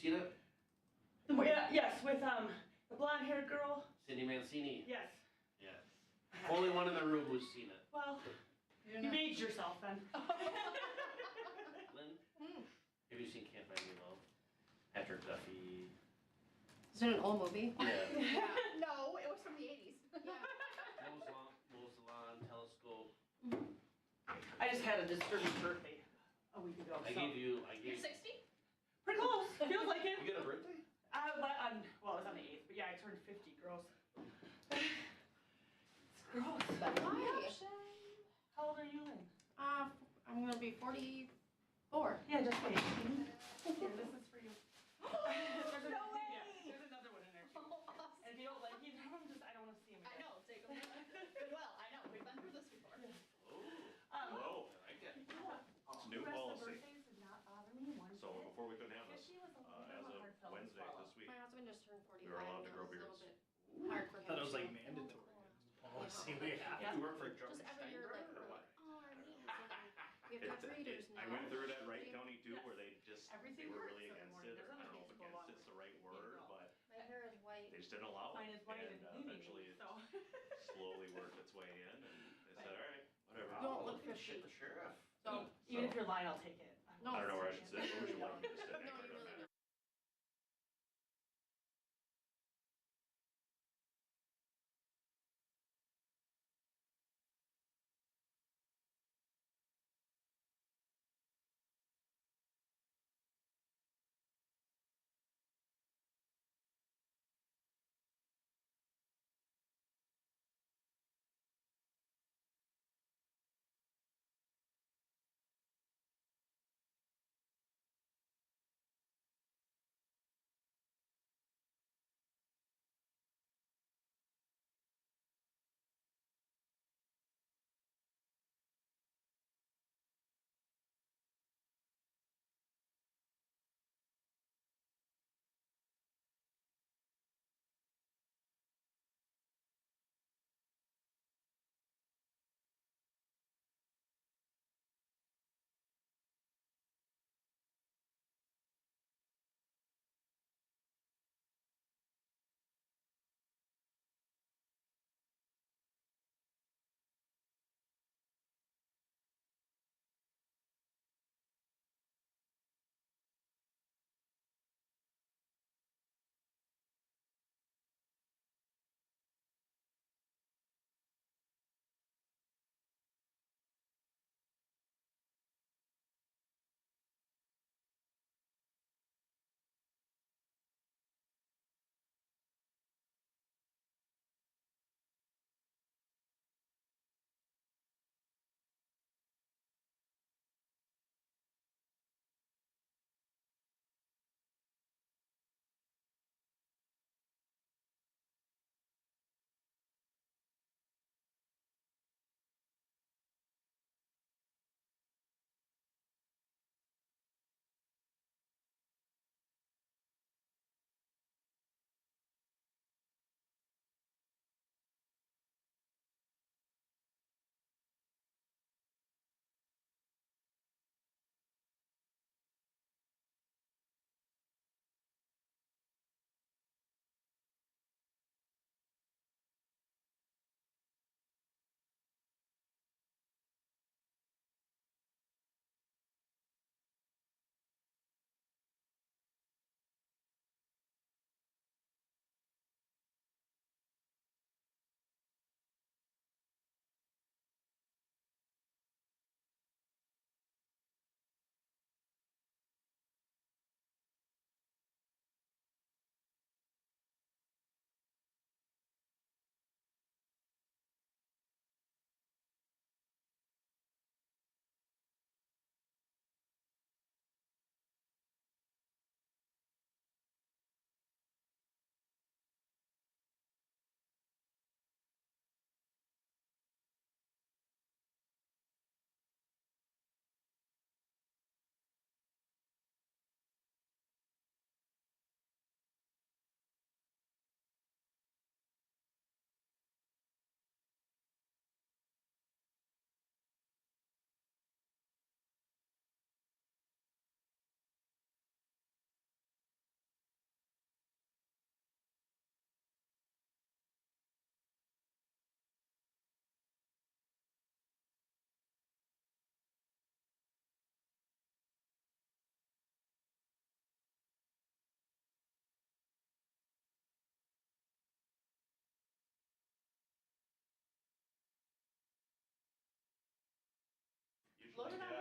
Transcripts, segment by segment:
seen it? Yes, with the blonde-haired girl. Cindy Mancini. Yes. Yes. Only one in the room who's seen it. Well, you've aged yourself then. Lynn? Have you seen Can't Buy Me Love? Patrick Duffy. Is it an old movie? Yeah. No, it was from the 80s. Salon, Telescope. I just had a disturbing birthday a week ago. You're 60? Pretty close. Feels like it. You get a birthday? Well, it was on the 8th, but yeah, I turned 50. Gross. It's gross. Why? How old are you, Lynn? I'm gonna be 44. Yeah, just wait. Here, this is for you. No way! Yeah, there's another one in there too. And if you don't like either of them, I don't want to see them again. I know, take them. Goodwill, I know, we've been through this before. Whoa, I get it. It's new policy. Birthdays did not bother me one So bit. before we couldn't have this, 50 was a little as hard of pill to Wednesday swallow. this week, My husband just turned 45. we were allowed to and grow it was beards. a little bit hard for him. I thought it was like mandatory policy. We have You work for Just every year, like, or what? oh, our knees, we have to have readers now. I went through it at Wright County too, where they just, Everything they were hurts really every against morning. it, or There's I other don't know if things to go against it's the right word, girl. but My hair is white. they just didn't allow Mine it. is white and Eventually it so. slowly worked its way in, and they said, alright, whatever. Don't look Look at 50. the sheriff. So, Even if you're lying, I'll take it. No. I don't know where I should sit, where would you like me to sit? no, you really don't.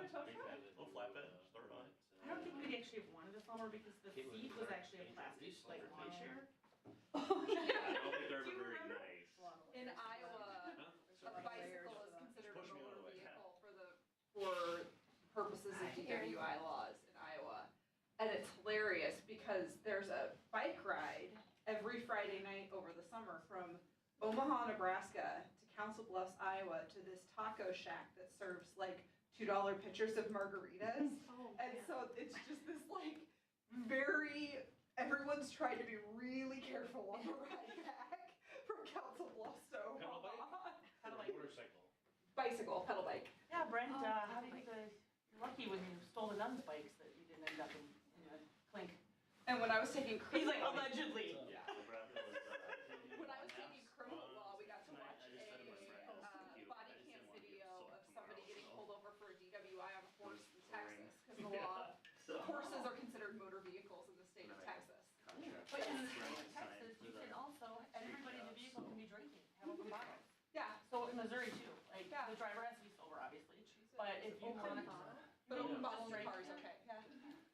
a tow Big truck? guy that Little do, flatbed, throw it on. I don't think we'd actually have wanted a Hummer because the It was seat was dark. actually a It plastic, was like, dark. lawn chair. Oh, I don't think they're Do you ever very remember? nice. In Iowa, Huh? a bicycle is considered a Push me out of motor the way. vehicle for purposes of DWI laws in Iowa. And it's hilarious because there's a bike ride every Friday night over the summer from Omaha, Nebraska to Council Bluffs, Iowa to this taco shack that serves like $2 pitchers of margaritas. Oh, And so it's just this like everyone's trying to be really careful on the ride back from Council Bluffs to Pedal bike? Omaha. Pedal bike. Motorcycle. Bicycle, pedal bike. Yeah, Brent, Oh, how do you, you're lucky when you stole the nuns' bikes that you didn't end up in a clink. And when I was taking He's like, criminal, allegedly. Yeah. So Brad, it was, when I was taking criminal law, we got to Tonight, watch I just said to my friend, a "It's cute, body I just cam didn't want to video get of soaked somebody tomorrow, getting so." pulled over for a DWI on a horse in Boring. Texas, because the law, So. horses are considered motor vehicles in the state of Texas. But in the state of Texas, you can also, everybody in the vehicle can be drinking, have open bottles. Yeah, So in Missouri too, like, Yeah. the driver has to be sober, obviously, but if you want to. but open bottles in Just cars, drink. okay, yeah.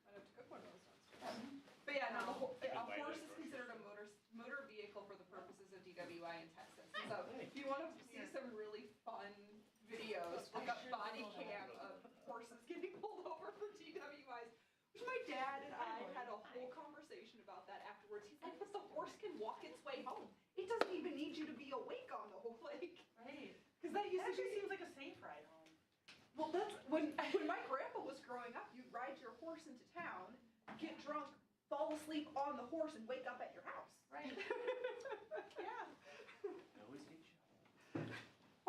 Might have to cook one of those downstairs. But yeah, no, a horse is considered a motor vehicle for the purposes of DWI in Texas. So if you want to see some really fun videos, look up body cam of horses getting pulled over for DWIs. Which my dad and I had a whole conversation about that afterwards. He's like, but the horse can walk its way home. It doesn't even need you to be awake on the whole like. Right. Because that It used to actually be. seems like a safe ride home. Well, that's when my grandpa was growing up. You'd ride your horse into town, get drunk, fall asleep on the horse, and wake up at your house. Right. Yeah. They always get you.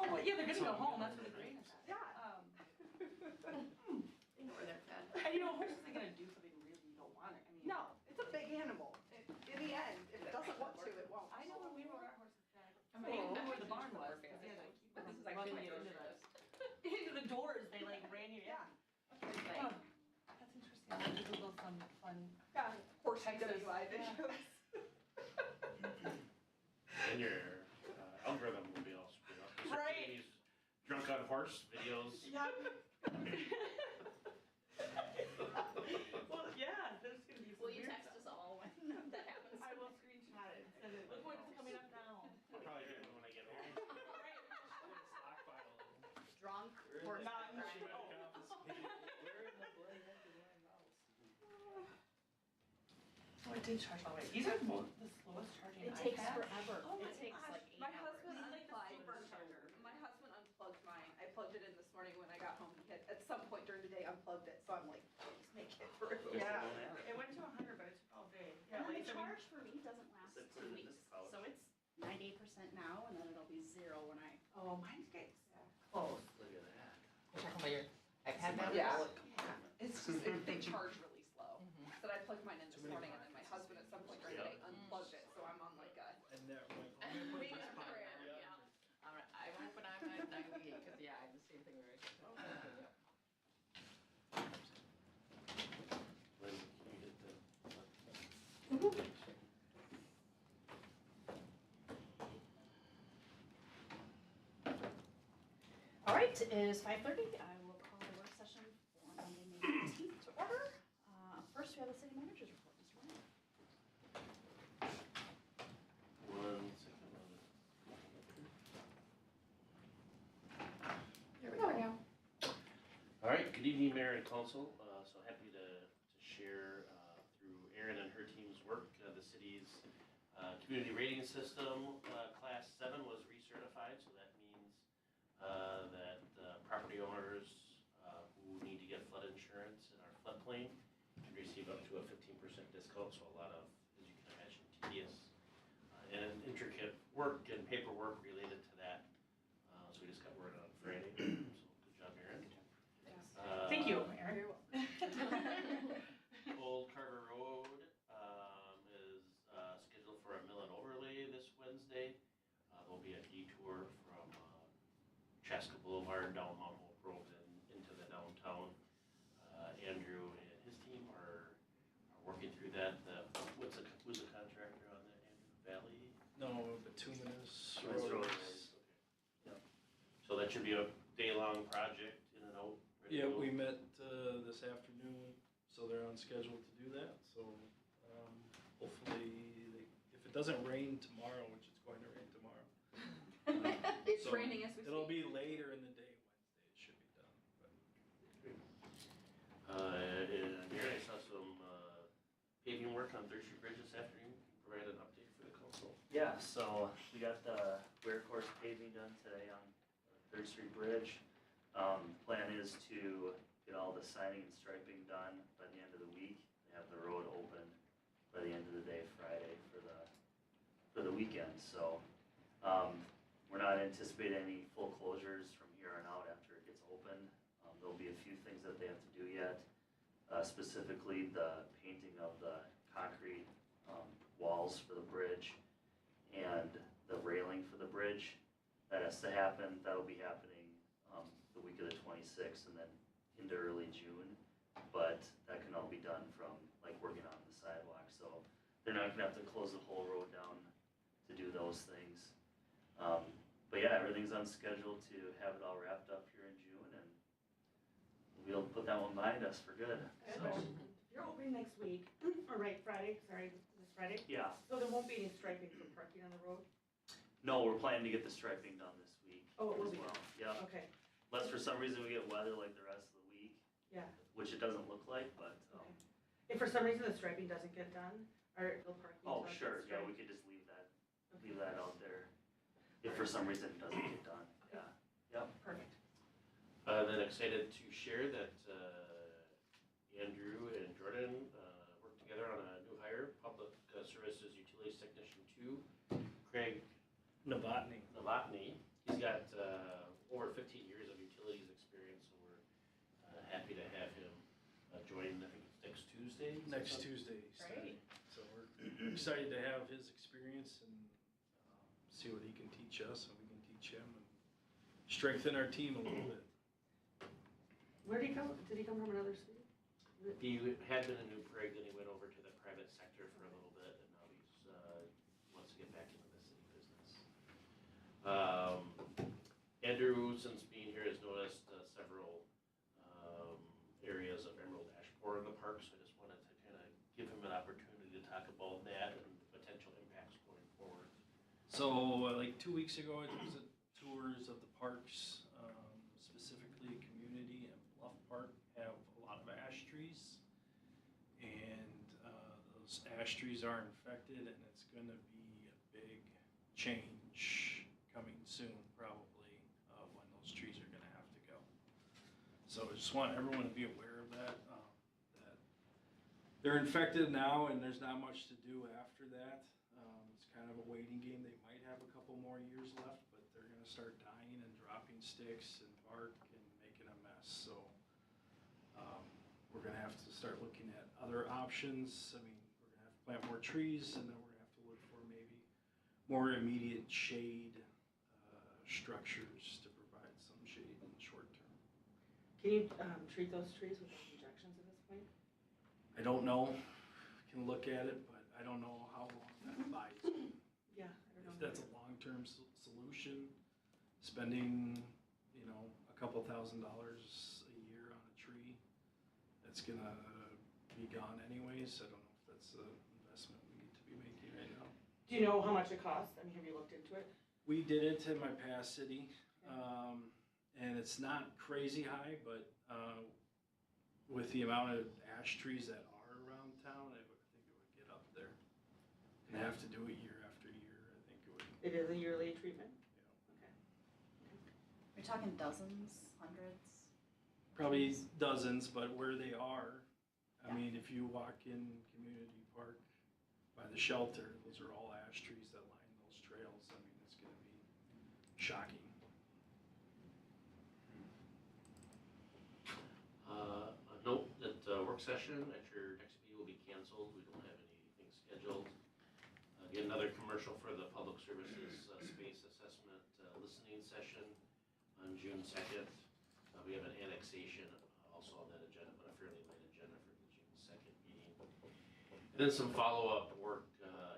Oh, well, yeah, they're gonna go home, that's what the brain is at. Yeah. They know where they're fed. And you know, a horse isn't gonna do something really you don't want it, I mean. No, it's a big animal. In the end, if it doesn't want to, it won't. I know when we rode our horses back, I'm they like, knew where I'm the barn actually was, super because they had to fan. keep But this is running actually into my the, into the doors, they like ran you in. Yeah. Like, Oh, that's interesting, I'll have to Google some fun. Yeah. Horse Texas. DWI Yeah. videos. And your algorithm will be all screwed up. Start Right. getting these drunk on horse videos. Yeah. Well, yeah, there's gonna be some Will you weird text stuff. us all when that happens? I will screenshot it and send it, look what's coming up now. I'll probably do it when I get home. Drunk We're horse not in ride. shape. Oh, it did charge all the way. These are the slowest charging It I've takes had. forever. Oh my It takes gosh. like 8 My hours. husband Like the supercharger. unplugged mine. I plugged it in this morning when I got home. He had, at some point during the day, unplugged it. So I'm like, please make it through. Yeah, it went to 100, but it took all day. Yeah, And like, the I mean, charge for me doesn't last They put 2 it in weeks. this pouch. So it's 98% now and then it'll be 0 when I. oh, mine gets close. Look at that. You're talking about your iPad now? Yeah. It's just, they charge really slow. So I plugged mine in this morning and then my husband at some point during the day unplugged it. So I'm on like a And they're like, oh, I'm gonna put waiting this for part. prayer. Yeah. All right, I won't, but I'm at 98, because yeah, I have the same thing where I get. Lynn, can you get the? All right, it is 5:30. I will call the work session for Monday, May 18th to order. First, we have the city manager's report, Mr. Ryan. 1 second. Here we go. All right, good evening, Mayor and Council. So happy to share through Erin and her team's work, the city's community rating system, Class 7 was recertified, so that means that property owners who need to get flood insurance in our floodplain can receive up to a 15% discount, so a lot of, as you can imagine, tedious and intricate work and paperwork related to that. So we just got word on Friday, so good job, Erin. Thank you, Erin. Old Carver Road is scheduled for a mill and overlay this Wednesday. There'll be a detour from Chaska Boulevard down Mount Hope Road and into the downtown. Andrew and his team are working through that. Who's the contractor on that, Andrew? Valley? No, bituminous Roads. roads. Yep. So that should be a day-long project in and out Ready to Yeah, go? we met this afternoon, so they're on schedule to do that. So hopefully, if it doesn't rain tomorrow, which it's going to rain tomorrow. It's so raining as we speak. It'll be later in the day, Wednesday, it should be done. And here I saw some paving work on Third Street Bridge this afternoon. Provide an update for the council. Yeah, so we got the wear course paving done today on Third Street Bridge. Plan is to get all the signing and striping done by the end of the week, and have the road open by the end of the day, Friday, for the weekend. So, we're not anticipating any full closures from here on out after it gets open. There'll be a few things that they have to do yet, specifically the painting of the concrete walls for the bridge and the railing for the bridge. That has to happen. That'll be happening the week of the 26th and then into early June. But that can all be done from like working on the sidewalk. So they're not gonna have to close the whole road down to do those things. But yeah, everything's on schedule to have it all wrapped up here in June, and we'll put that one behind us for good. I have a So, question. You're opening next week, or right, Friday, sorry, this Friday? yeah. So there won't be any striping for parking on the road? No, we're planning to get the striping done this week Oh, it will as be well. Yeah. Okay, Unless for some reason we get weather like the rest of the week, yeah, which it doesn't look like, but, okay. If for some reason the striping doesn't get done, or the parking oh, doesn't sure, yeah, stripe? we could just leave that out there. If for some reason it doesn't get done, yeah. Perfect. Then excited to share that Andrew and Jordan worked together on a new hire, Public Services Utilities Technician 2, Craig Novotny. Novotny. He's got over 15 years of utilities experience, so we're happy to have him join, I think it's next Tuesday? Next Tuesday. he's starting. Great. So we're excited to have his experience and see what he can teach us and we can teach him and strengthen our team a little bit. Where did he come, did he come from another city? He had been in New Prague, then he went over to the private sector for a little bit, and now he's wants to get back into the city business. Andrew, since being here, has noticed several areas of emerald ash borer in the park, so I just wanted to kind of give him an opportunity to talk about that and the potential impacts going forward. So like 2 weeks ago, I took some tours of the parks, specifically Community and Bluff Park have a lot of ash trees. And those ash trees are infected and it's gonna be a big change coming soon, probably, when those trees are gonna have to go. So I just want everyone to be aware of that, that they're infected now and there's not much to do after that. It's kind of a waiting game. They might have a couple more years left, but they're gonna start dying and dropping sticks and bark and making a mess. So we're gonna have to start looking at other options. I mean, we're gonna have to plant more trees and then we're gonna have to look for maybe more immediate shade structures to provide some shade in the short term. Can you treat those trees with injections at this point? I don't know. Can look at it, but I don't know how long that buys me. Yeah, I don't know. If that's a long-term solution, spending, a couple $1,000s a year on a tree, that's gonna be gone anyways. I don't know if that's an investment we need to be making right now. Do you know how much it costs? I mean, have you looked into it? We did it in my past city, and it's not crazy high, but with the amount of ash trees that are around town, I think it would get up there. And have to do it year after year, I think it would. It is a yearly treatment? Okay. We're talking dozens, hundreds? Probably dozens, but where they are, I Yeah. mean, if you walk in Community Park by the shelter, those are all ash trees that line those trails. I mean, it's gonna be shocking. A note that work session at your next meeting will be canceled. We don't have anything scheduled. Again, another commercial for the Public Services Space Assessment Listening Session on June 2nd. We have an annexation also on that agenda, but a fairly light agenda for the June 2nd meeting. And then some follow-up work.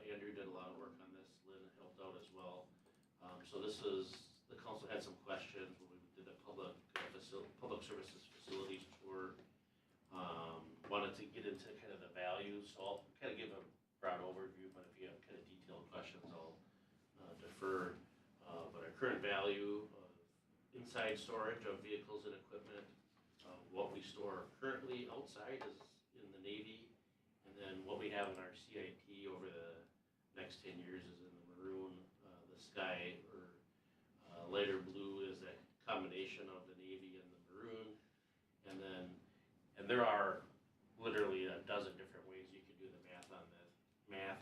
Andrew did a lot of work on this. Lynn helped out as well. So this is, the council had some questions when we did the public services facilities tour. Wanted to get into kind of the value, so I'll kind of give a broad overview, but if you have kind of detailed questions, I'll defer. But our current value of inside storage of vehicles and equipment, what we store currently outside is in the Navy, and then what we have in our CIP over the next 10 years is in the maroon, the sky, or lighter blue is that combination of the Navy and the maroon, and there are literally a dozen different ways you could do the math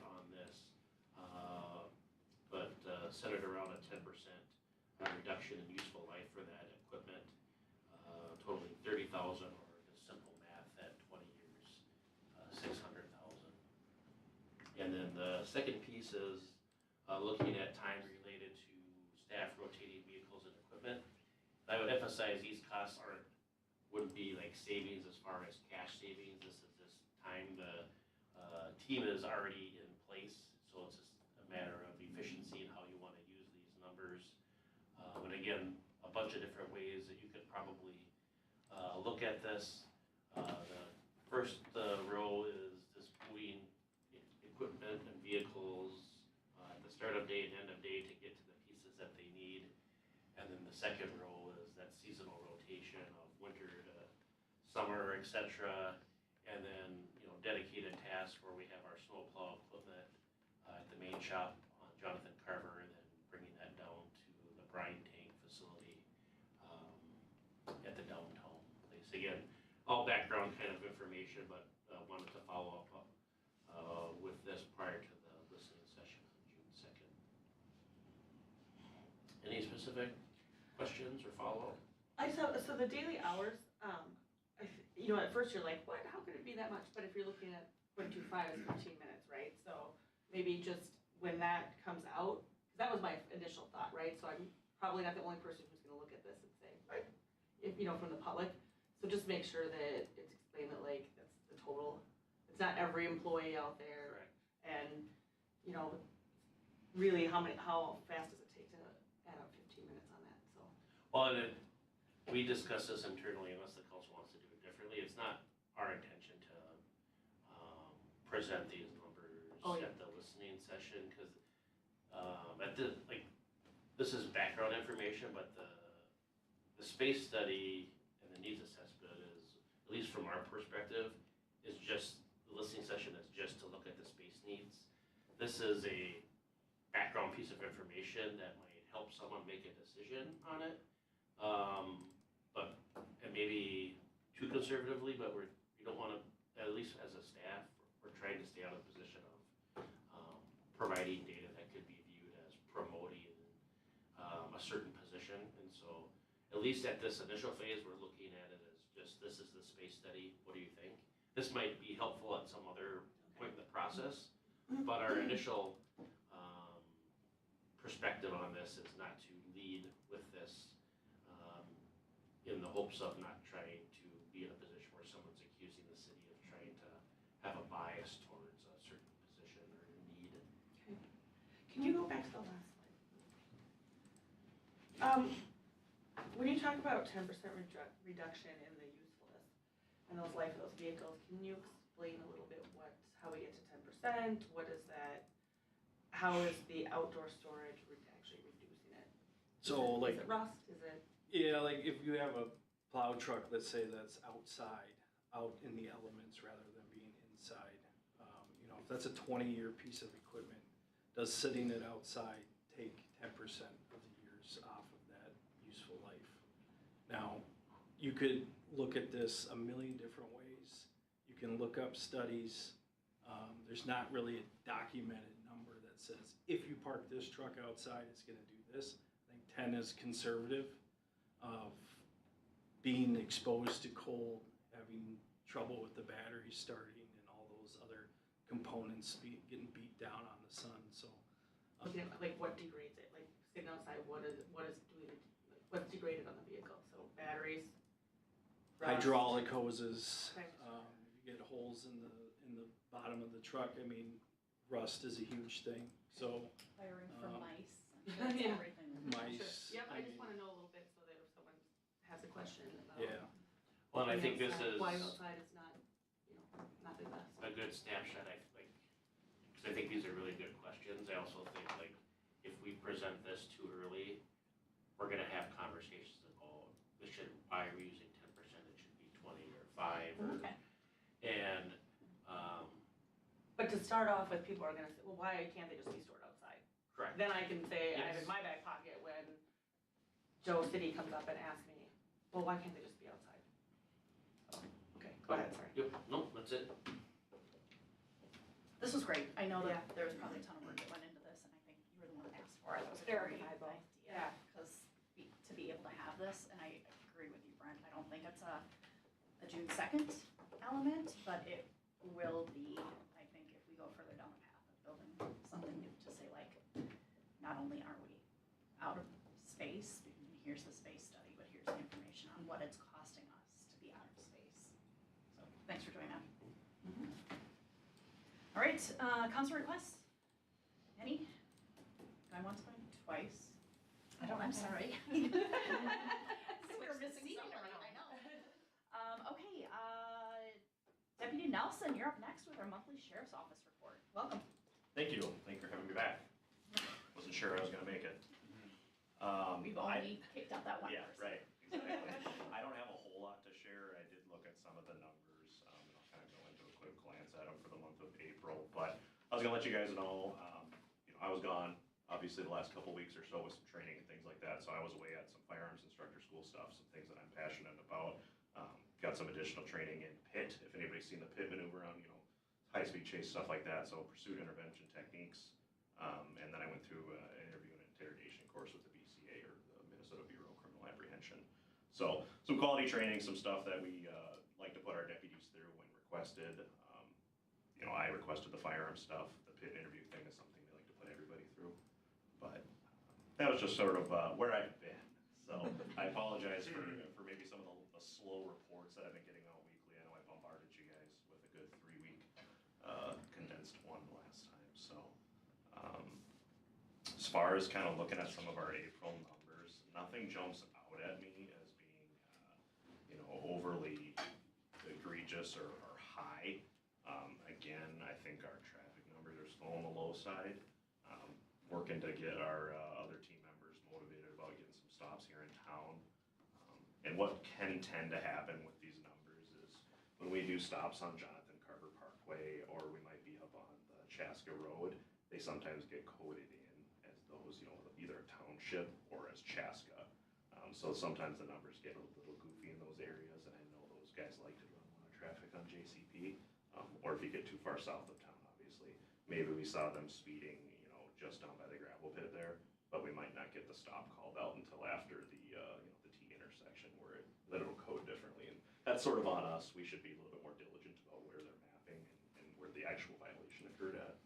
on this, but centered around a 10% reduction in useful life for that equipment, totaling 30,000, or just simple math at 20 years, 600,000. And then the second piece is looking at time related to staff rotating vehicles and equipment. I would emphasize these costs wouldn't be like savings as far as cash savings. This is just time. The team is already in place, so it's just a matter of efficiency and how you want to use these numbers. But again, a bunch of different ways that you could probably look at this. The first row is just moving equipment and vehicles at the start of day and end of day to get to the pieces that they need. And then the second row is that seasonal rotation of winter to summer, etc. And then, dedicated tasks where we have our snowplow equipment at the main shop on Jonathan Carver, and then bringing that down to the brine tank facility at the downtown place. Again, all background kind of information, but wanted to follow up with this prior to the listening session on June 2nd. Any specific questions or follow-up? So the daily hours, at first you're like, what, how could it be that much? But if you're looking at 0.25 is 15 minutes, right? So maybe just when that comes out, because that was my initial thought, right? So I'm probably not the only person who's gonna look at this and say, right, from the public. So just make sure that it's explained that like, that's the total, it's not every employee out there. Correct. And, really how fast does it take to add up 15 minutes on that, so. Well, and we discussed this internally, unless the council wants to do it differently. It's not our intention to present these numbers at the listening session, because this is background information, but the space study and the needs assessment is, at least from our perspective, is just, the listening session is just to look at the space needs. This is a background piece of information that might help someone make a decision on it. And maybe too conservatively, but we don't want to, at least as a staff, we're trying to stay out of the position of providing data that could be viewed as promoting a certain position. And so, at least at this initial phase, we're looking at it as just, this is the space study, what do you think? This might be helpful at some other point in the process, but our initial perspective on this is not to lead with this in the hopes of not trying to be in a position where someone's accusing the city of trying to have a bias towards a certain position or need. Okay. Can you go back to the last slide? When you talk about 10% reduction in the usefulness and those life of those vehicles, can you explain a little bit how we get to 10%? What is that? How is the outdoor storage actually reducing it? So Is it rust? Is it? Yeah, like if you have a plow truck, let's say that's outside, out in the elements rather than being inside. If that's a 20-year piece of equipment, does sitting it outside take 10% of the years off of that useful life? Now, you could look at this a million different ways. You can look up studies. There's not really a documented number that says if you park this truck outside, it's going to do this. I think 10 is conservative. Of being exposed to cold, having trouble with the battery starting, and all those other components getting beat down on the sun. So, Like what degrades it? Like sitting outside, what's degraded on the vehicle? So batteries, rust. hydraulic hoses. Okay. You get holes in the bottom of the truck. I mean, rust is a huge thing. So Wiring for mice. Yeah. Everything. mice. Sure. Yep, I just mean, want to know a little bit so that if someone has a question about. Yeah. Well, and I think this is Flying outside is not, not the best. a good snapshot, I think, because I think these are really good questions. I also think like, if we present this too early, we're gonna have conversations that, oh, why are we using 10%? It should be 20 or 5 or, Okay. and, But to start off with, people are gonna say, well, why can't they just be stored outside? correct. Then I can say, I have Yes. in my back pocket when Joe City comes up and asks me, well, why can't they just be outside? So, okay, go ahead, sorry. Yep, no, that's it. This was great. I know Yeah. that there was probably a ton of work that went into this, and I think you were the one that asked for it. That was a Eric great and I both. idea. Yeah. Because to be able to have this, and I agree with you, Brent, I don't think it's a June 2nd element, but it will be, I think, if we go further down the path of building something new to say like, not only are we out of space, here's the space study, but here's the information on what it's costing us to be out of space. So, thanks for doing that. All right, council requests? Any? Going once, going twice? I'm sorry. We're missing someone, I know. Okay, Deputy Nelson, you're up next with our monthly sheriff's office report. Welcome. Thank you. Thank you for having me back. Wasn't sure I was gonna make it. We've only kicked out that one Yeah, person. right, exactly. I don't have a whole lot to share. I did look at some of the numbers, and I'll kind of go into a quick glance at them for the month of April. But I was gonna let you guys know, I was gone, obviously, the last couple weeks or so with some training and things like that. So I was away at some firearms instructor school stuff, some things that I'm passionate about. Got some additional training in PIT, if anybody's seen the PIT maneuver on, high-speed chase, stuff like that. So pursuit intervention techniques. And then I went through an interview and interrogation course with the BCA, or the Minnesota Bureau of Criminal Apprehension. So some quality training, some stuff that we like to put our deputies through when requested. I requested the firearm stuff. The PIT interview thing is something they like to put everybody through. But that was just sort of where I've been. So I apologize for maybe some of the slow reports that I've been getting out weekly. I know I bombarded you guys with a good 3-week condensed one last time. So as far as kind of looking at some of our April numbers, nothing jumps out at me as being, overly egregious or high. Again, I think our traffic numbers are still on the low side. Working to get our other team members motivated about getting some stops here in town. And what can tend to happen with these numbers is when we do stops on Jonathan Carver Parkway, or we might be up on the Chaska Road, they sometimes get coded in as those, either a township or as Chaska. So sometimes the numbers get a little goofy in those areas, and I know those guys like to run a lot of traffic on JCP. Or if you get too far south of town, obviously. Maybe we saw them speeding, just down by the gravel pit there, but we might not get the stop called out until after the the T intersection where it'll code differently. And that's sort of on us. We should be a little bit more diligent about where they're mapping and where the actual violation occurred at,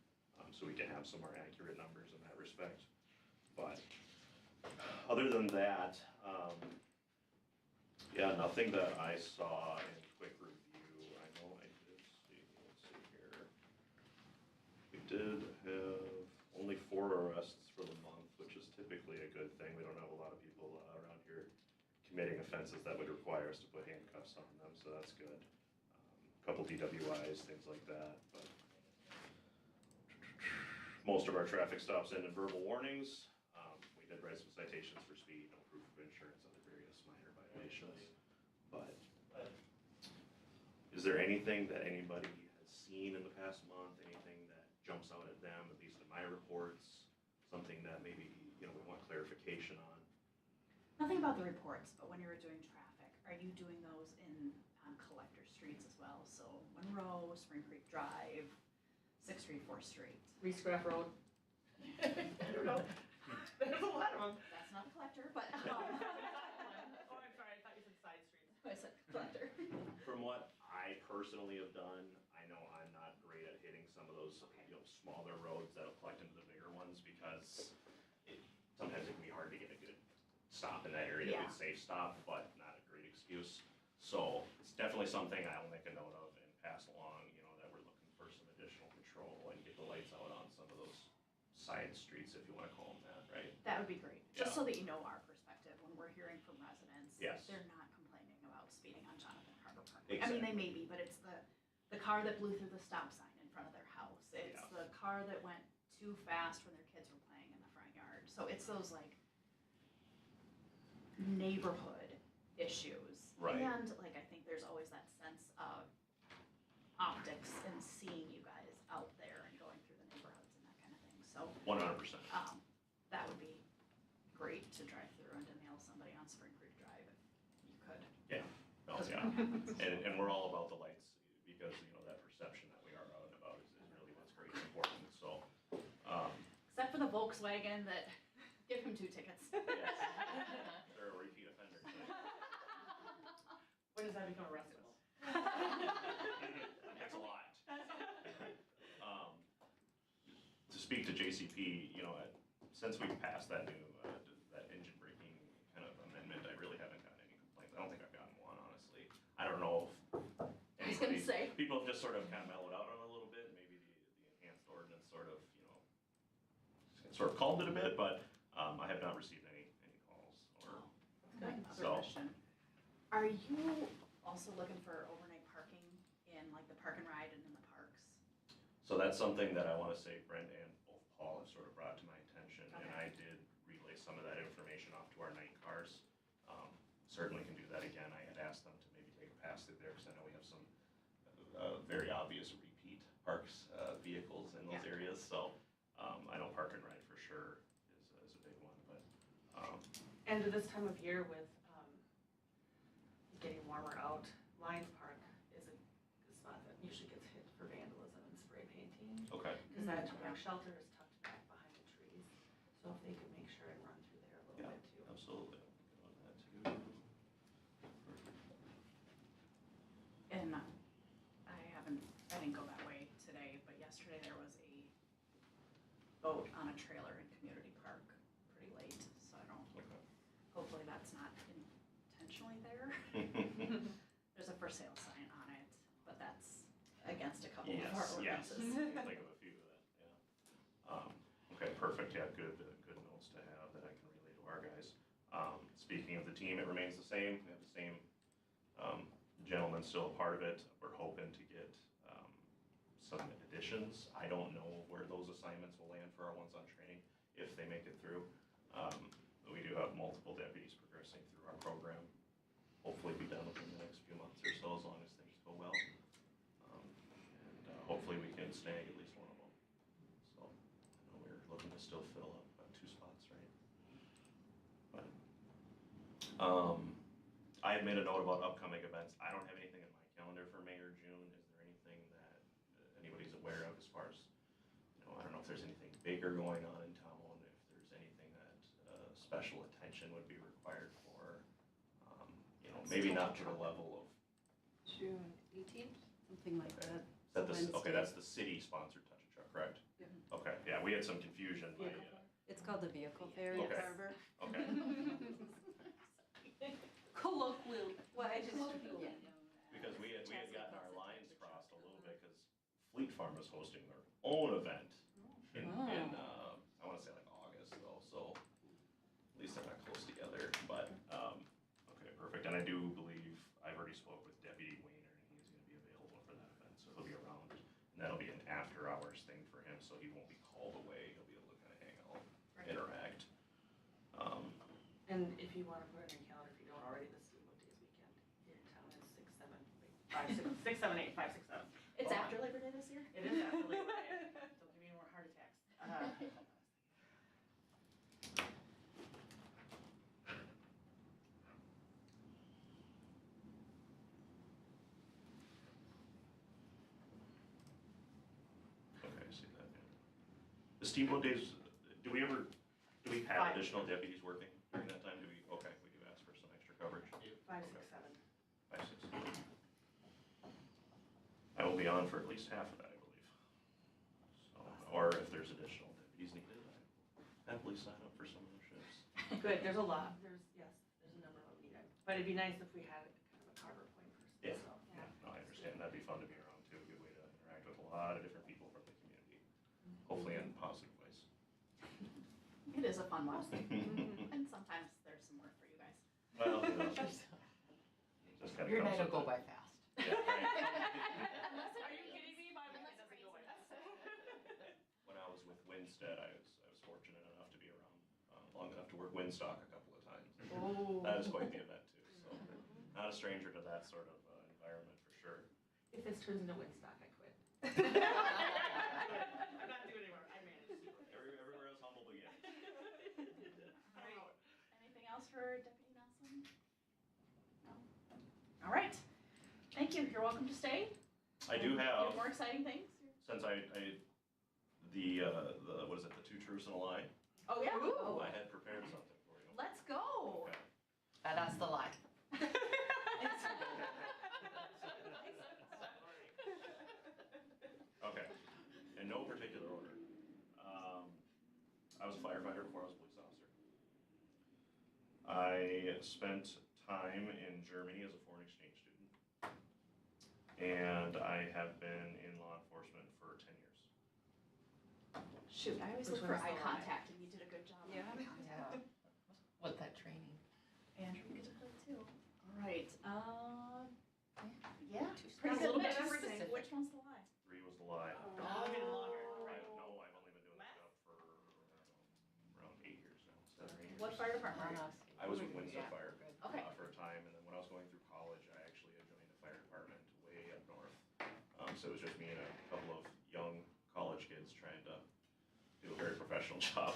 so we can have some more accurate numbers in that respect. But other than that, yeah, nothing that I saw in quick review. I know I did see, let's see here. We did have only 4 arrests for the month, which is typically a good thing. We don't have a lot of people around here committing offenses that would require us to put handcuffs on them, so that's good. A couple DWIs, things like that. But most of our traffic stops end in verbal warnings. We did write some citations for speed, no proof of insurance, other various minor violations. But is there anything that anybody has seen in the past month, anything that jumps out at them, at least in my reports, something that maybe, we want clarification on? Nothing about the reports, but when you're doing traffic, are you doing those on collector streets as well? So Monroe, Spring Creek Drive, 6th Street, 4th Street. Reese Graff Road. I don't know. There's a lot of them. That's not a collector, but. Oh, I'm sorry, I thought you said side streets. I said collector. From what I personally have done, I know I'm not great at hitting some of those, smaller roads that'll collect into the bigger ones, because sometimes it can be hard to get a good stop in that area, a Yeah. good safe stop, but not a great excuse. So it's definitely something I will make a note of and pass along, that we're looking for some additional control and get the lights out on some of those side streets, if you want to call them that, right? That would be great, just Yeah. so that you know our perspective when we're hearing from residents. Yes. They're not complaining about speeding on Jonathan Carver Parkway. I mean, they may be, but it's the car that blew through the stop sign in front of their house. It's the car that went too fast when their kids were playing in the front yard. So it's those like neighborhood issues. Right. And like, I think there's always that sense of optics and seeing you guys out there and going through the neighborhoods and that kind of thing. So 100%. that would be great to drive through and to nail somebody on Spring Creek Drive if you could. Well, yeah. And we're all about the lights because, you know, that perception that we are out and about is really what's great and important. So, Except for the Volkswagen that give him 2 tickets. yes, they're a repeat offender. When does that become arrestable? That's a lot. To speak to JCP, you know, since we've passed that new, that engine braking kind of amendment, I really haven't gotten any complaints. I don't think I've gotten one, honestly. I don't know if I was gonna say. people have just sort of kind of mellowed out on it a little bit. Maybe the enhanced ordinance sort of, you know, sort of calmed it a bit, but I have not received any calls or. Good. So- Other question. Are you also looking for overnight parking in like the park and ride and in the parks? So that's something that I want to say Brent and both Paul have sort of brought to my attention, and Okay. I did relay some of that information off to our night cars. Certainly can do that again. I had asked them to maybe take a pass through there because I know we have some very obvious repeat parks vehicles in those areas. So I know park and ride for sure is a big one, but And this time of year with getting warmer out, Lions Park is a spot that usually gets hit for vandalism and spray painting. okay. Because that shelter is tucked back behind the trees. So if they could make sure and run through there a little Yeah. bit too. Absolutely. Good on that too. And I didn't go that way today, but yesterday there was a boat on a trailer in Community Park pretty late, so I don't, Okay. hopefully that's not intentionally there. There's a for sale sign on it, but that's against a couple of our Yes, ordinances. I can think of a few of that, yeah. Okay, perfect, yeah, good notes to have that I can relay to our guys. Speaking of the team, it remains the same, we have the same gentleman still a part of it. We're hoping to get some additions. I don't know where those assignments will land for our ones on training, if they make it through. But we do have multiple deputies progressing through our program. Hopefully be done within the next few months or so, as long as things go well. And hopefully we can snag at least one of them. So, I know we're looking to still fill up 2 spots, right? But, I had made a note about upcoming events. I don't have anything in my calendar for May or June. Is there anything that anybody's aware of as far as, you know, I don't know if there's anything bigger going on in town, if there's anything that special attention would be required for, you know, maybe not to the level of. June 18th, something like Okay. that. Is that the, okay, Wednesday. that's the city-sponsored Touch a Truck, correct? Yeah. Okay, yeah, we had some confusion by, It's called the Vehicle Fair in Okay. Carver. okay, Colloquial, well, I just. Yeah. because we had gotten our lines crossed a little bit, because Fleet Farm was hosting their own event in, I wanna say like August though, so at least they're not close together, but, okay, perfect, and I do believe, I've already spoke with Deputy Wayner, and he's gonna be available for that event, so he'll be around, and that'll be an after-hours thing for him, so he won't be called away, he'll be able to kinda hang out, interact. And if you want to put it in your calendar, if you don't already, the Steamboat Days weekend here in town is 6, 7, 5, 6, 6, 7, 8, 5, 6, 7. It's after Labor Day this year? It is after Labor Day. Don't give me any more heart attacks. Okay, I see that, yeah. The Steamboat Days, do we have 5. additional deputies working during that time? Okay, we do ask for some extra coverage. 5, 6, 7. 5, 6. I will be on for at least half of that, I believe. So, or if there's additional deputies needed, I happily sign up for some of the shifts. Good, there's a lot, there's a number of them needed. But it'd be nice if we had kind of a Carver point person, Yeah. so. Yeah, no, I understand, that'd be fun to be around too, a good way to interact with a lot of different people from the community, hopefully in positive ways. It is a fun one. And sometimes there's some work for you guys. Well, you know, just gotta it Your comes night will with go it. by fast. Yeah, right. Are you kidding me? My mind doesn't go by that. When I was with Winstead, I was fortunate enough to be around long enough to work Windstock a couple of times. Oh. That is quite the event too. So not a stranger to that sort of environment for sure. If this turns into Woodstock, I quit. I'm not doing it anymore. I managed. Everywhere else humble begins. Alright, anything else for Deputy Nelson? No? All right, thank you, you're welcome to stay. I do You have, have more exciting things? since the what is it, the two truths and a lie? Oh, yeah. Ooh. I had prepared something for you. Let's go. Okay. That's the lie. Okay. In no particular order. I was a firefighter before I was a police officer. I spent time in Germany as a foreign exchange student. And I have been in law enforcement for 10 years. Shoot, I always Which look for one is eye the lie? contact, and you did a good job. Yeah. On eye contact. With that training. Andrew, you get to play too. All right, yeah, Too pretty A good little mix. bit of everything. Which one's the lie? 3 was the lie. Oh, even longer. I've only been doing this job for, I don't know, around 8 years now, 7 or 8 years. What fire department? I was with Windsor Yeah. Fire Okay. for a time, and then when I was going through college, I actually joined the fire department way up north. So it was just me and a couple of young college kids trying to do a very professional job.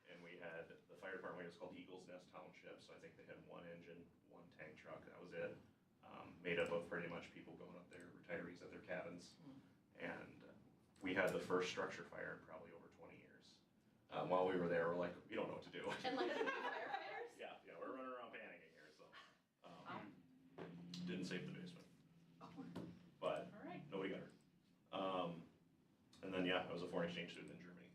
And we had, the fire department was called Eagles Nest Township, so I think they had 1 engine, 1 tank truck, that was it. Made up of pretty much people going up there, retirees at their cabins. And we had the first structure fire in probably over 20 years. While we were there, we're like, we don't know what to do. And like firefighters? Yeah, we're running around panicking here, so. Didn't save the basement, but All right. nobody got hurt. And then, yeah, I was a foreign exchange student in Germany.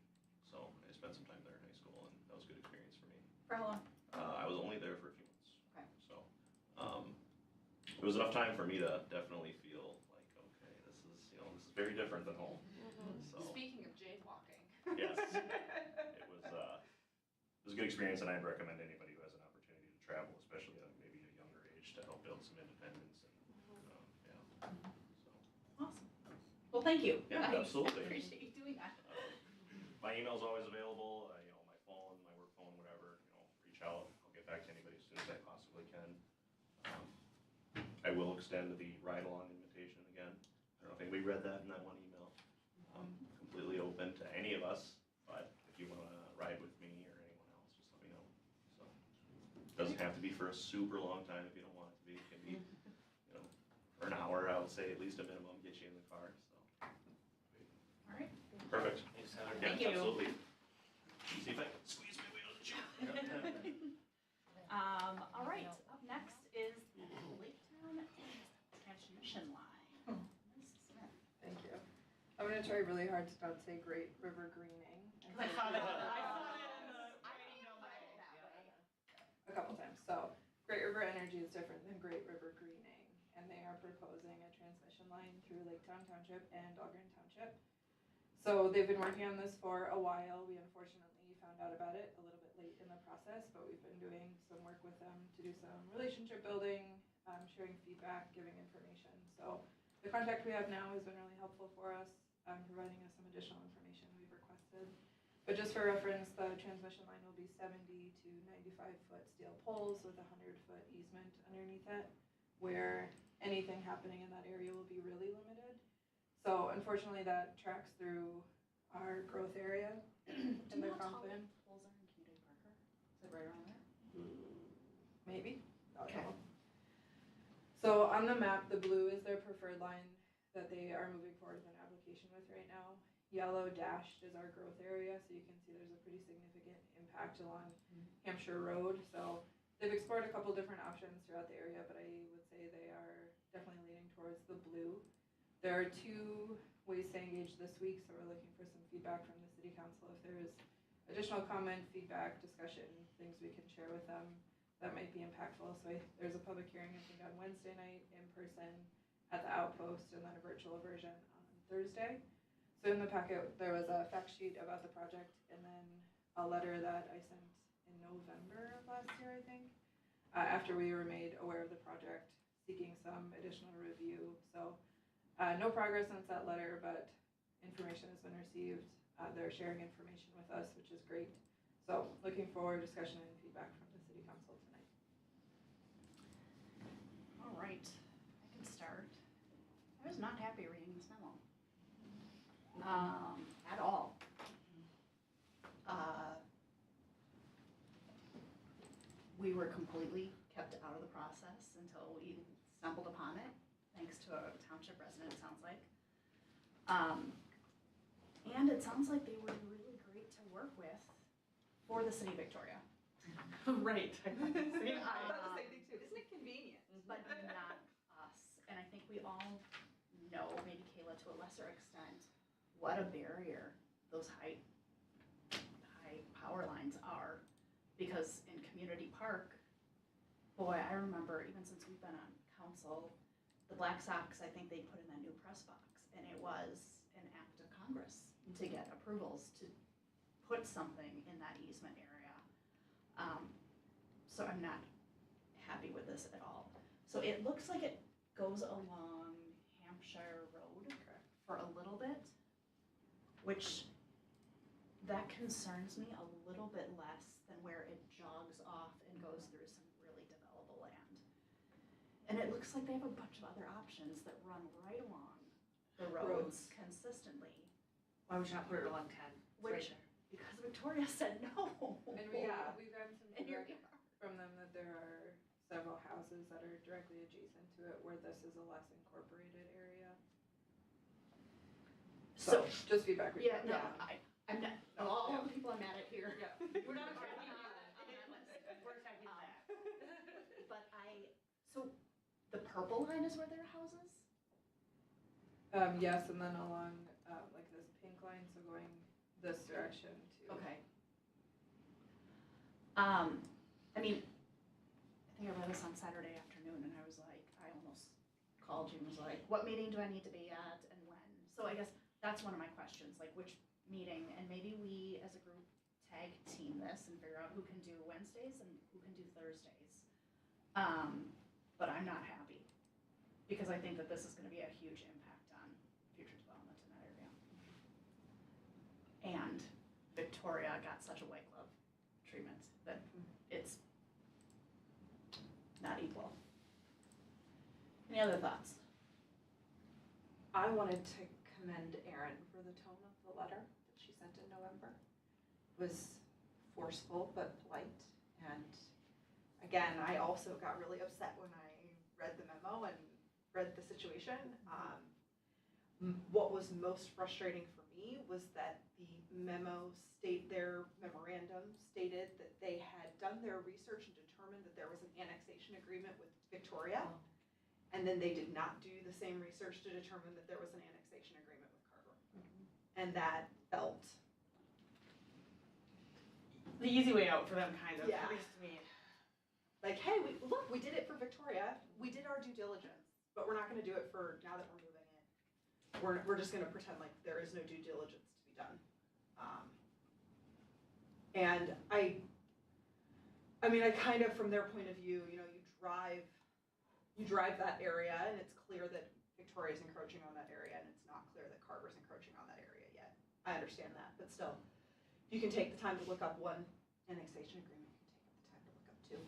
So I spent some time there in high school, and that was a good experience for me. For how long? I was only there for a few months. Okay. So, it was enough time for me to definitely feel like, okay, this is very different than home. So, Speaking of jaywalking. yes, it was a good experience, and I'd recommend anybody who has an opportunity to travel, especially at maybe a younger age, to help build some independence. And yeah, so. Awesome. Well, thank you. Yeah, I absolutely. appreciate you doing that. My email's always available, my phone, my work phone, whatever, reach out. I'll get back to anybody as soon as I possibly can. I will extend the ride-along invitation again. I don't know if anybody read that in that one email. Completely open to any of us, but if you want to ride with me or anyone else, just let me know. So, it doesn't have to be for a super long time if you don't want it to be. It can be, for an hour, I would say at least a minimum, get you in the car, so. All right. Perfect. Thanks, Heather. Yeah, Thank you. absolutely. See if I can squeeze my way out of the chair. All right, up next is the Laketown transmission line. Ms. Smith. Thank you. I'm gonna try really hard to not say Great River Greening. I saw that in the writing down That there. way. A couple times. So Great River Energy is different than Great River Greening, and they are proposing a transmission line through Laketown Township and Dahlgren Township. So they've been working on this for a while. We unfortunately found out about it a little bit late in the process, but we've been doing some work with them to do some relationship building, sharing feedback, giving information. So the contact we have now has been really helpful for us, providing us some additional information we've requested. But just for reference, the transmission line will be 70 to 95-foot steel poles with a 100-foot easement underneath it, where anything happening in that area will be really limited. So unfortunately, that tracks through our growth area Do in you their know how tall Conklin. the poles are in Community Parker? Is it right around there? Maybe. I don't Okay. know. So on the map, the blue is their preferred line that they are moving forward with an application with right now. Yellow dashed is our growth area, so you can see there's a pretty significant impact along Hampshire Road. So they've explored a couple different options throughout the area, but I would say they are definitely leaning towards the blue. There are 2 ways to engage this week, so we're looking for some feedback from the city council. If there's additional comment, feedback, discussion, things we can share with them that might be impactful. So there's a public hearing, I think, on Wednesday night in person at the Outpost, and then a virtual version on Thursday. So in the packet, there was a fact sheet about the project, and then a letter that I sent in November of last year, I think, after we were made aware of the project, seeking some additional review. So no progress since that letter, but information has been received. They're sharing information with us, which is great. So looking forward to discussion and feedback from the city council tonight. All right, I can start. I was not happy reading this memo. At all. We were completely kept out of the process until we stumbled upon it, thanks to a township resident, it sounds like. And it sounds like they were really great to work with for the city of Victoria. Right. I thought the same thing too. Isn't it convenient? But not us. And I think we all know, maybe Kayla to a lesser extent, what a barrier those high power lines are. Because in Community Park, boy, I remember even since we've been on council, the Black Sox, I think they put in that new press box, and it was an act of Congress to get approvals to put something in that easement area. So I'm not happy with this at all. So it looks like it goes along Hampshire Road for a little bit, which that concerns me a little bit less than where it jogs off and goes through some really developable land. And it looks like they have a bunch of other options that run right along the roads consistently. Why would you not put it along 10? It's right Which, there. because Victoria said no. And we've gotten some And here feedback we are. from them that there are several houses that are directly adjacent to it where this is a less incorporated area. So, just feedback. yeah, no, I'm not, of all the people I'm mad at here. Yeah. We're not attacking you. We're attacking that. But so the purple line is where their house is? Yes, and then along, like this pink line, so going this direction too. Okay. I mean, I think I read this on Saturday afternoon and I was like, I almost called you and was like, what meeting do I need to be at and when? So I guess that's one of my questions, like which meeting, and maybe we as a group tag team this and figure out who can do Wednesdays and who can do Thursdays. But I'm not happy because I think that this is gonna be a huge impact on future development in that area. And Victoria got such a white glove treatment that it's not equal. Any other thoughts? I wanted to commend Erin for the tone of the letter that she sent in November. It was forceful but polite, and again, I also got really upset when I read the memo and read the situation. What was most frustrating for me was that the their memorandum stated that they had done their research and determined that there was an annexation agreement with Victoria. And then they did not do the same research to determine that there was an annexation agreement with Carver. And that felt. The easy way out for them, kind of, Yeah. at least to me. Like, hey, look, we did it for Victoria. We did our due diligence, but we're not gonna do it for now that we're moving in. We're just gonna pretend like there is no due diligence to be done. And I mean, I kind of, from their point of view, you know, you drive that area and it's clear that Victoria's encroaching on that area and it's not clear that Carver's encroaching on that area yet. I understand that, but still, you can take the time to look up one annexation agreement, you can take the time to look up two.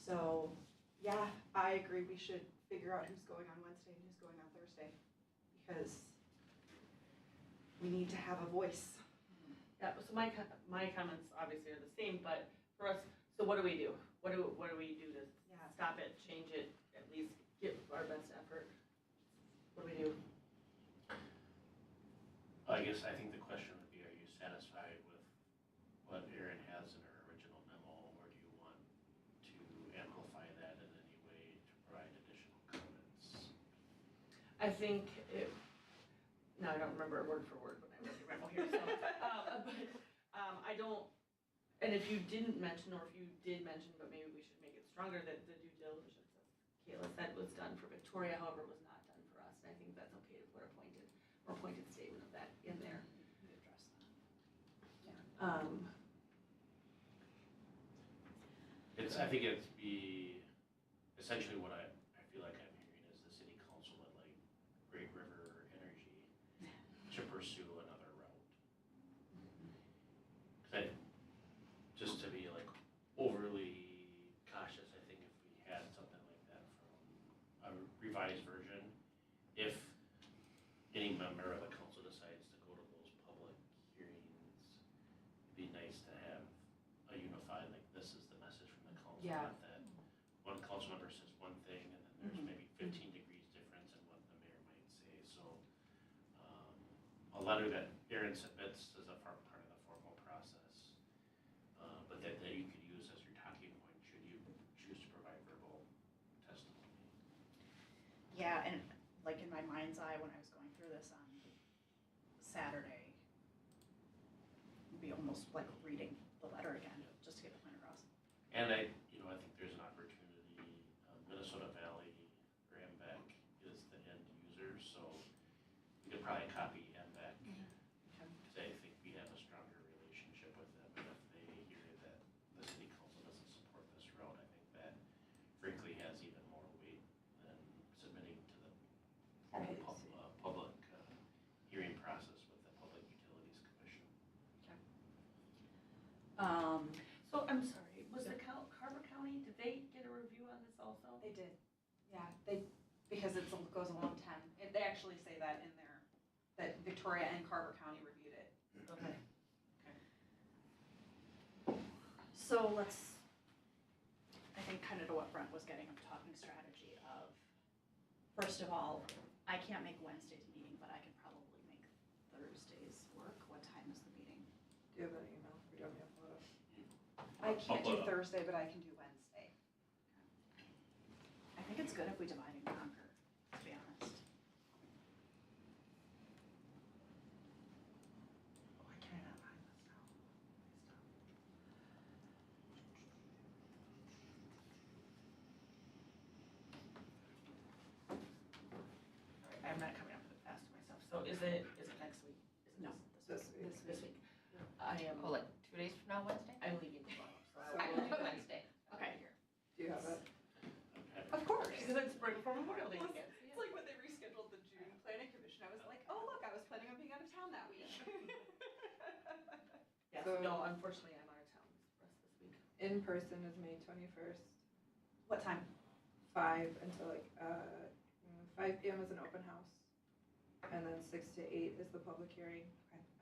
So, yeah, I agree, we should figure out who's going on Wednesday and who's going on Thursday, because we need to have a voice. Yeah, so my comments obviously are the same, but for us, so what do we do? What do we do to stop it, change it, at least give our best effort? What do we do? I guess I think the question would be, are you satisfied with what Erin has in her original memo, or do you want to amplify that in any way to provide additional comments? I think now I don't remember word for word when I wrote your memo here, so, but I don't, and if you didn't mention, or if you did mention, but maybe we should make it stronger, that the due diligence, as Kayla said, was done for Victoria, however, was not done for us, and I think that's okay to put a pointed statement of that in there. We address that. Yeah. I think it'd be, essentially what I feel like I'm hearing is the city council would like Great River Energy to pursue another route. 'Cause just to be like overly cautious, I think if we had something like that from a revised version, if any member of the council decides to go to those public hearings, it'd be nice to have a unified, like, this is the message from the council. Yeah. Not that one council member says one thing and then there's maybe 15 degrees difference in what the mayor might say. So a letter that Erin submits as a part of the formal process, but that you could use as your talking point should you choose to provide verbal testimony. Yeah, and like in my mind's eye, when I was going through this on Saturday, it'd be almost like reading the letter again, just to get the point across. And I think there's an opportunity, Minnesota Valley or MVAC is the end user, so we could probably copy MVAC. Because I think we have a stronger relationship with them, and if they hear that the city council doesn't support this route, I think that frankly has even more weight than submitting to the formal public hearing process with the Public Utilities Commission. So I'm sorry, was the Carver County, did they get a review on this also? They did, yeah, because it goes along 10, they actually say that in there, that Victoria and Carver County reviewed it. Okay. So let's, I think kind of to what Brent was getting, I'm talking strategy of, first of all, I can't make Wednesday's meeting, but I can probably make Thursday's work. What time is the meeting? Do you have an email? We don't have photos. I can't do Thursday, but I can do Wednesday. I think it's good if we divide and conquer, to be honest. Why can I not find this now? I'm not coming up with it fast myself, so is it next week? Is it No, This week. This week? I am, Oh, like 2 days from now, Wednesday? I'm leaving tomorrow, so So I I will can do do it. Wednesday. Okay. Do you have it? Okay. Of course. Because it's spring for Memorial Day weekend. It's like when they rescheduled the June planning commission, I was like, oh, look, I was planning on being out of town that week. Yes, So- no, unfortunately, I'm out of town the rest of this week. In person is May 21st, What time? 5 until 5 p.m. is an open house. And then 6 to 8 is the public hearing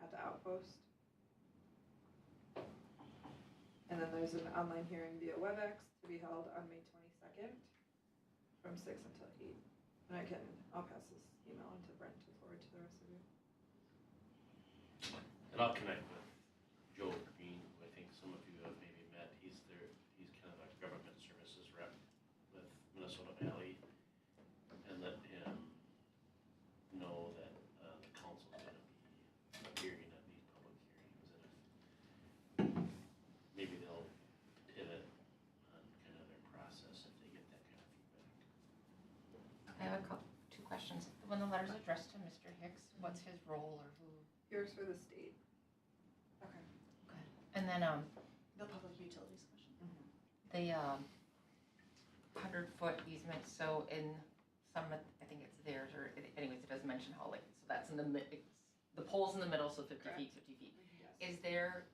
at the outpost. And then there's an online hearing via WebEx to be held on May 22nd from 6 until 8. And I'll pass this email on to Brent to forward to the rest of you. And I'll connect with Joe Green, who I think some of you have maybe met. He's kind of a government services rep with Minnesota Valley. And let him know that the council's gonna be appearing at these public hearings. And if maybe they'll pivot on kind of their process if they get that kind of feedback. I have two questions. When the letter's addressed to Mr. Hicks, what's his role or who? He works for the state. Okay. Good. And then, The Public Utilities Commission. the 100-foot easement, so in some, I think it's theirs, or anyways, it does mention how like, so that's in the the pole's in the middle, so 50 feet, 50 feet. Is there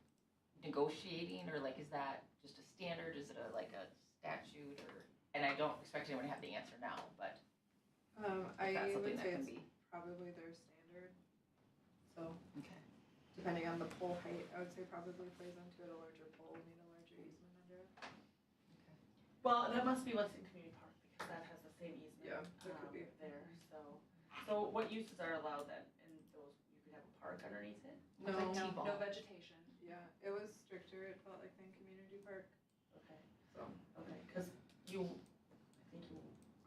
negotiating, or like, is that just a standard, is it like a statute, or, and I don't expect anyone to have the answer now, but I that's would something that say can it's be. probably their standard. So Okay. depending on the pole height, I would say probably plays into it. A larger pole will need a larger easement under it. Well, that must be what's in community park, because that has the same easement. Yeah, that could be. There, so what uses are allowed then, in those, you could have a park underneath it? No, Like No, T-ball. no vegetation. yeah, it was stricter. It felt like in community park. Okay, So okay, because I think you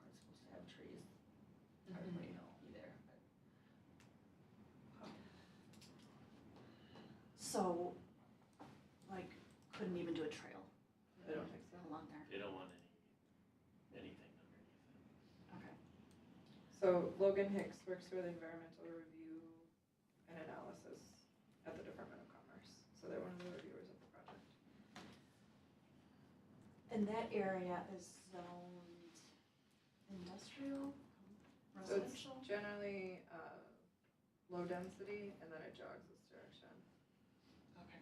aren't supposed to have trees, as far as what you know, either, but. So, like, couldn't even do a trail I don't think so. along there. They don't want anything underneath it. Okay. So Logan Hicks works for the environmental review and analysis at the Department of Commerce. So they're one of the reviewers of the project. And that area is zoned industrial, So it's residential? generally, low density, and then it jogs this direction. Okay.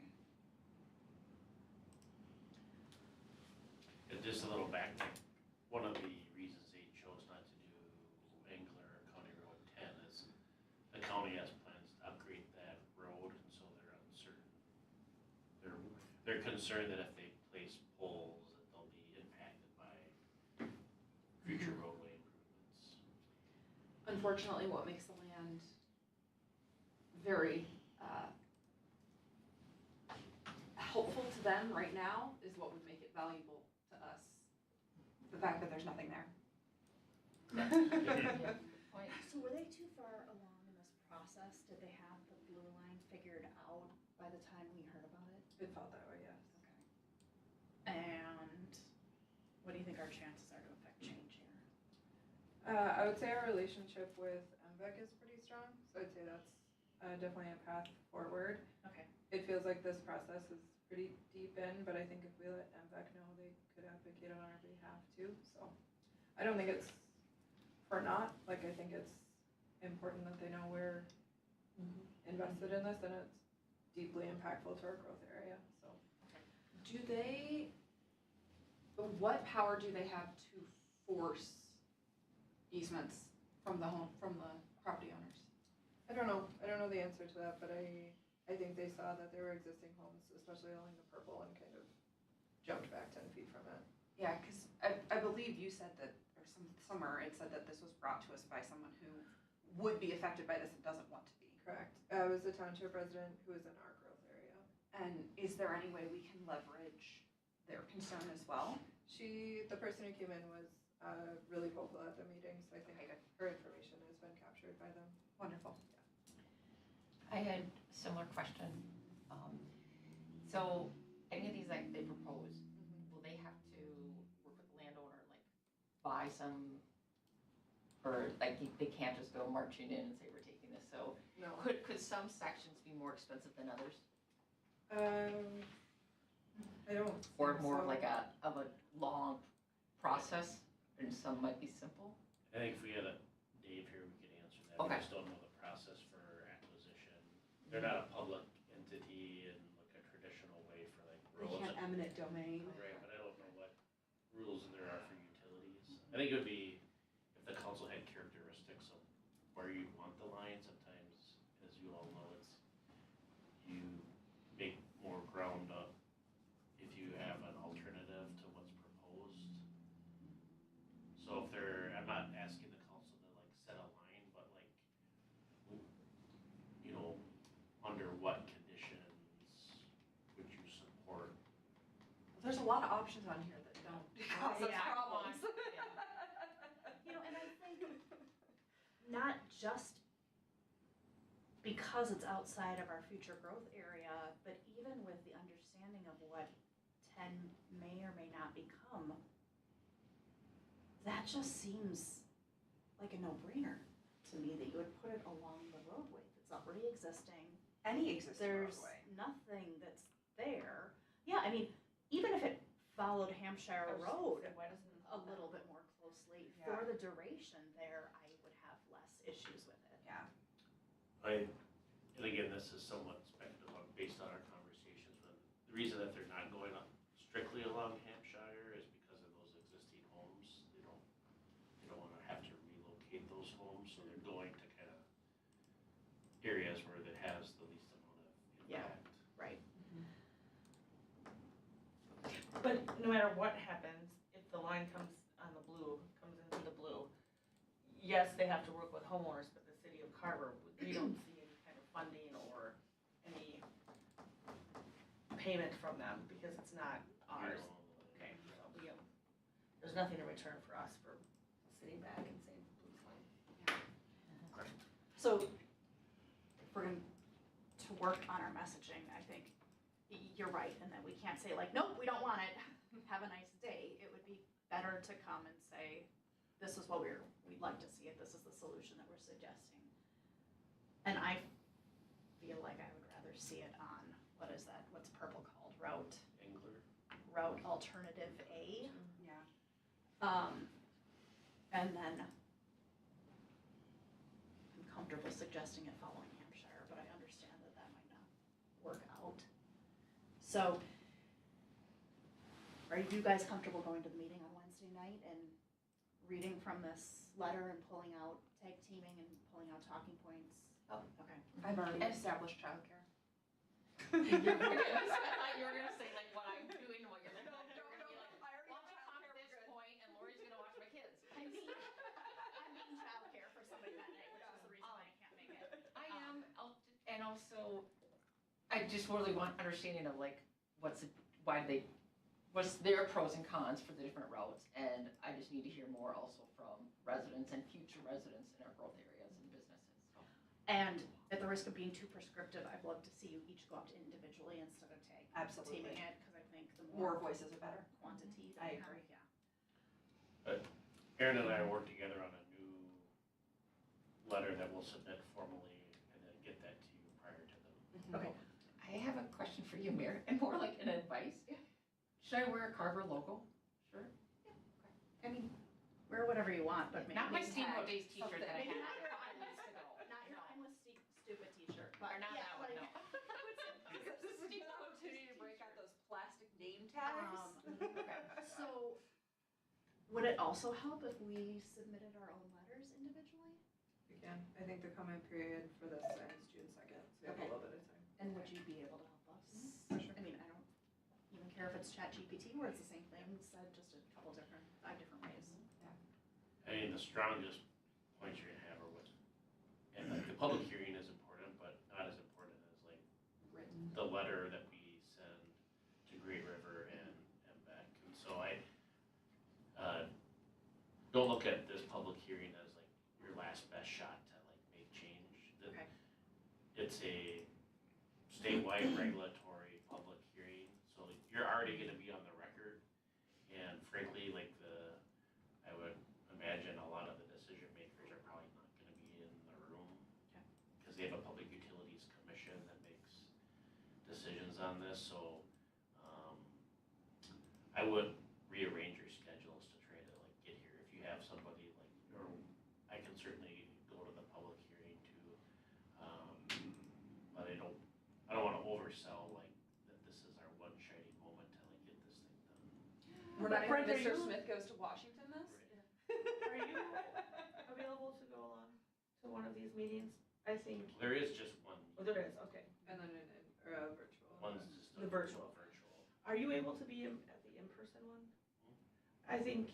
And just a little back, one of the reasons they chose not to do Engler or County Road 10 is the county has plans to upgrade that road, and so they're uncertain. They're concerned that if they place poles, that they'll be impacted by future roadway improvements. Unfortunately, what makes the land very helpful to them right now is what would make it valuable to us. The fact that there's nothing there. Point. So were they too far along in this process? Did they have the blue line figured out by the time we heard about it? It felt that way, yes. Okay. And what do you think our chances are to affect change here? I would say our relationship with MVEC is pretty strong, so I'd say that's definitely a path forward. Okay. It feels like this process is pretty deep in, but I think if we let MVEC know, they could advocate on our behalf too, so. I don't think it's for naught, like I think it's important that they know we're invested in this and it's deeply impactful to our growth area, so. Do they, what power do they have to force easements from the property owners? I don't know the answer to that, but I think they saw that there were existing homes, especially along the purple, and kind of jumped back 10 feet from it. Yeah, because I believe you said that, or somewhere it said that this was brought to us by someone who would be affected by this and doesn't want to be. Correct. It was the township resident who was in our growth area. And is there any way we can leverage their concern as well? The person who came in was really vocal at the meeting, so I think Okay, good. her information has been captured by them. Wonderful. I had a similar question. So any of these like they propose, will they have to work with the landowner, like buy some, or like they can't just go marching in and say we're taking this? So No. could some sections be more expensive than others, I don't or think more so. like a long process, and some might be simple? I think if we had a Dave here, we could answer that. Okay. We just don't know the process for acquisition. They're not a public entity in like a traditional way for like They roads. can't eminent domain. Right, but I don't know what rules there are for utilities. I think it would be if the council had characteristics of where you want the line. Sometimes, as you all know, it's you make more ground up if you have an alternative to what's proposed. So if they're, I'm not asking the council to like set a line, but like, you know, under what conditions would you support? There's a lot of options on here that don't cause us Yeah. problems. You know, and I think not just because it's outside of our future growth area, but even with the understanding of what 10 may or may not become, that just seems like a no-brainer to me that you would put it along the roadway that's already existing. Any existing There's roadway. nothing that's there. Yeah, I mean, even if it followed Hampshire Road a little bit more closely for Yeah. the duration there, I would have less issues with it. Yeah. And again, this is somewhat speculative based on our conversations. But the reason that they're not going up strictly along Hampshire is because of those existing homes. They don't want to have to relocate those homes, so they're going to kind of areas where it has the least amount of Yeah. impact. Right. But no matter what happens, if the line comes into the blue, yes, they have to work with homeowners, but the city of Carver, we don't see any kind of funding or any payment from them because it's not ours. You know, Okay, so there's nothing in return for us for sitting back and saying, please line. So if we're going to work on our messaging, I think you're right, and that we can't say like, nope, we don't want it, have a nice day. It would be better to come and say, this is what we'd like to see it, this is the solution that we're suggesting. And I feel like I would rather see it on, what's purple called, Route Engler. route alternative A. Yeah. And then I'm comfortable suggesting it following Hampshire, but I understand that that might not work out. So, are you guys comfortable going to the meeting on Wednesday night and reading from this letter and pulling out, tag teaming and pulling out talking points? Oh. Okay. I've already established childcare. I thought you were gonna say like what I'm doing while you're like, No, you're gonna be like, I already well, I'm have gonna come childcare, at this we're good. point and Lori's gonna watch my kids. I mean childcare for somebody that night, which is the reason why I can't make it. I am, and also, I just really want understanding of like, what's their pros and cons for the different routes, and I just need to hear more also from residents and future residents in our growth areas and businesses, so. And at the risk of being too prescriptive, I'd love to see you each go out individually instead of Absolutely. teaming it, because I think the More more voices are better. quantity I that we have, agree. yeah. Erin and I work together on a new letter that we'll submit formally and then get that to you prior to them. Okay, I have a question for you, Mayor, and more like an advice. Should I wear a Carver logo? Sure. I mean, wear whatever you want, but maybe. Not my tag Steamboat Days t-shirt that I something. had. Not your mindless stupid t-shirt, but Or not yeah, that one, like. no. This is an opportunity to break out those plastic name tags. So, would it also help if we submitted our own letters individually? Again, I think the comment period for this ends June 2nd, so we have a Okay. little bit of time. And would you be able to help us? For sure. I mean, I don't even care if it's ChatGPT where it's the same thing said just a couple different, 5 different ways. I mean, the strongest points you're gonna have are what, and like the public hearing is important, but not as important as like Written. the letter that we send to Great River and back. And so don't look at this public hearing as like your last best shot to like make change. Okay. It's a statewide regulatory public hearing, so you're already gonna be on the record. And frankly, like I would imagine a lot of the decision makers are probably not gonna be in the room. Okay. Because they have a Public Utilities Commission that makes decisions on this, so, I would rearrange your schedules to try to like get here. If you have somebody like, or I can certainly go to the public hearing too. But I don't wanna oversell like that this is our one shining moment to like get this thing done. We're not Brent, hearing are Mr. you- Smith goes to Washington this? Are you available to go along to one of these meetings? I think, There is just one, oh, there is, okay. And then virtual. one's just The virtual. virtual. Are you able to be at the in-person one? I think,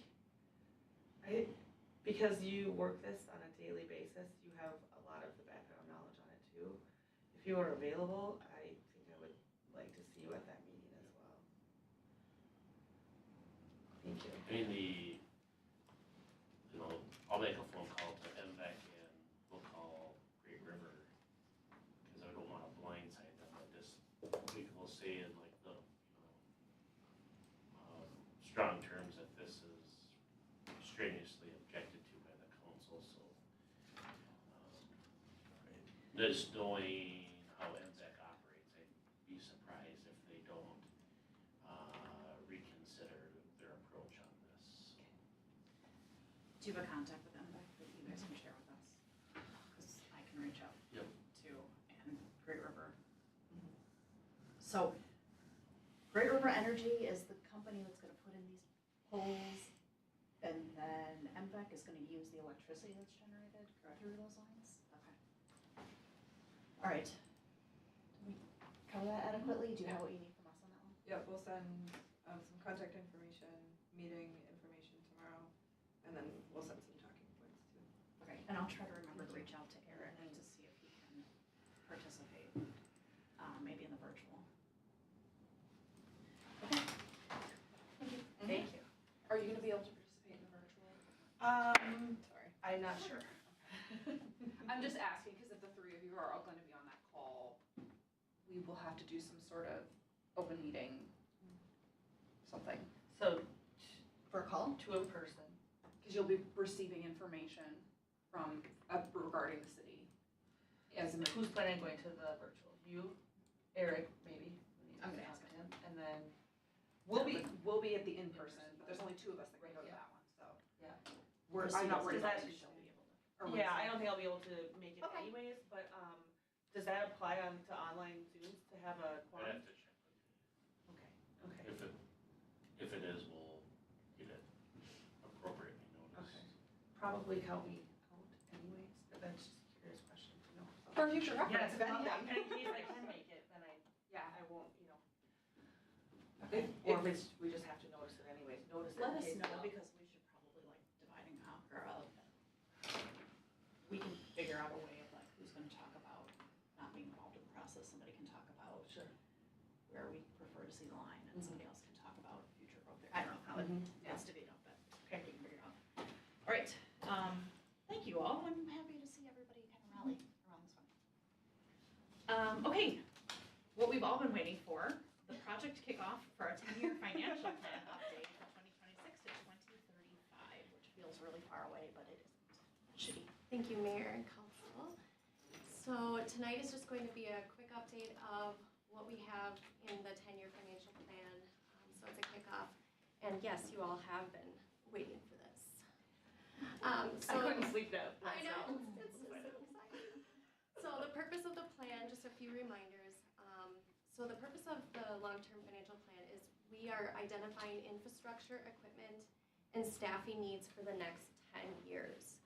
because you work this on a daily basis, you have a lot of the background knowledge on it too. If you are available, I think I would like to see you at that meeting as well. Thank you. I mean, I'll make a phone call to MVEC and we'll call Great River, because I don't wanna blindside them, but this, we will say in like the, strong terms that this is strenuously objected to by the council, so. Just knowing how MVEC operates, I'd be surprised if they don't, reconsider their approach on this. Do you have a contact with them that you guys can share with us? Because I can reach out Yep. to, and Great River. So, Great River Energy is the company that's gonna put in these poles, and then MVEC is gonna use the electricity that's generated through those lines? Okay. All right. Did we cover that adequately? Do you have what you need from us on that one? Yep, we'll send some contact information, meeting information tomorrow, and then we'll send some talking points too. Okay, and I'll try to remember to reach out to Erin and to see if he can participate, maybe in the virtual. Okay. Thank you. Thank you. Are you gonna be able to participate in the virtual? Sorry. I'm not sure. I'm just asking, because if the three of you are all gonna be on that call, we will have to do some sort of open meeting, something. So, For a call? To a person. Because you'll be receiving information from, regarding the city. As in, who's planning on going to the virtual? You, Eric, maybe? I'm gonna ask him. And then We'll be at the in-person, but there's only 2 of us that can go to that one, so. Yeah. I'm not worried Does about that- Tuesday. Or Yeah, I Wednesday. don't think I'll be able to make it Okay. anyways, but, does that apply to online Zooms to have a I quorum? have to check with you. Okay, okay. If it is, we'll get it appropriately noticed. Okay. Probably count me out anyways, but that's just a curious question to know. so. For future Yes, reference, if anything. in case I can make it, then Yeah. I won't, Okay, or we just have to notice it anyways, notice it. Let in us case- know, because we should probably like divide and conquer of, we can figure out a way of like who's gonna talk about not being involved in the process, somebody can talk about Sure. where we prefer to see the line, and somebody else can talk about future growth there. I don't know how it has to be done, but okay, we can figure it out. All right, thank you all, I'm happy to see everybody kind of rally around this one. Okay, what we've all been waiting for, the project kickoff for our 10-year financial plan update from 2026 to 2035, which feels really far away, but it isn't. It should be. Thank you, Mayor and Council. So tonight is just going to be a quick update of what we have in the 10-year financial plan. So it's a kickoff, and yes, you all have been waiting for this. I couldn't sleep that I last know, night. it's so exciting. So the purpose of the plan, just a few reminders. So the purpose of the long-term financial plan is we are identifying infrastructure, equipment, and staffing needs for the next 10 years.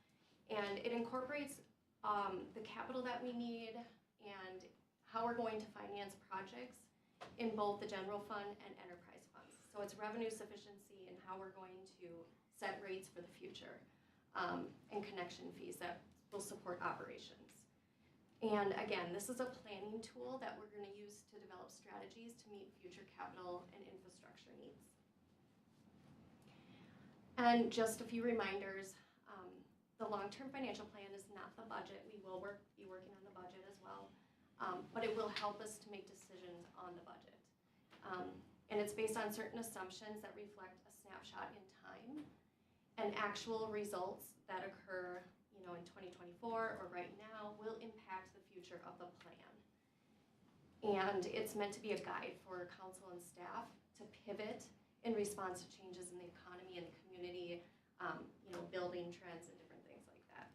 And it incorporates the capital that we need and how we're going to finance projects in both the general fund and enterprise funds. So it's revenue sufficiency and how we're going to set rates for the future and connection fees that will support operations. And again, this is a planning tool that we're going to use to develop strategies to meet future capital and infrastructure needs. And just a few reminders, the long-term financial plan is not the budget. We will be working on the budget as well, but it will help us to make decisions on the budget. And it's based on certain assumptions that reflect a snapshot in time and actual results that occur in 2024 or right now will impact the future of the plan. And it's meant to be a guide for council and staff to pivot in response to changes in the economy and the community, building trends and different things like that.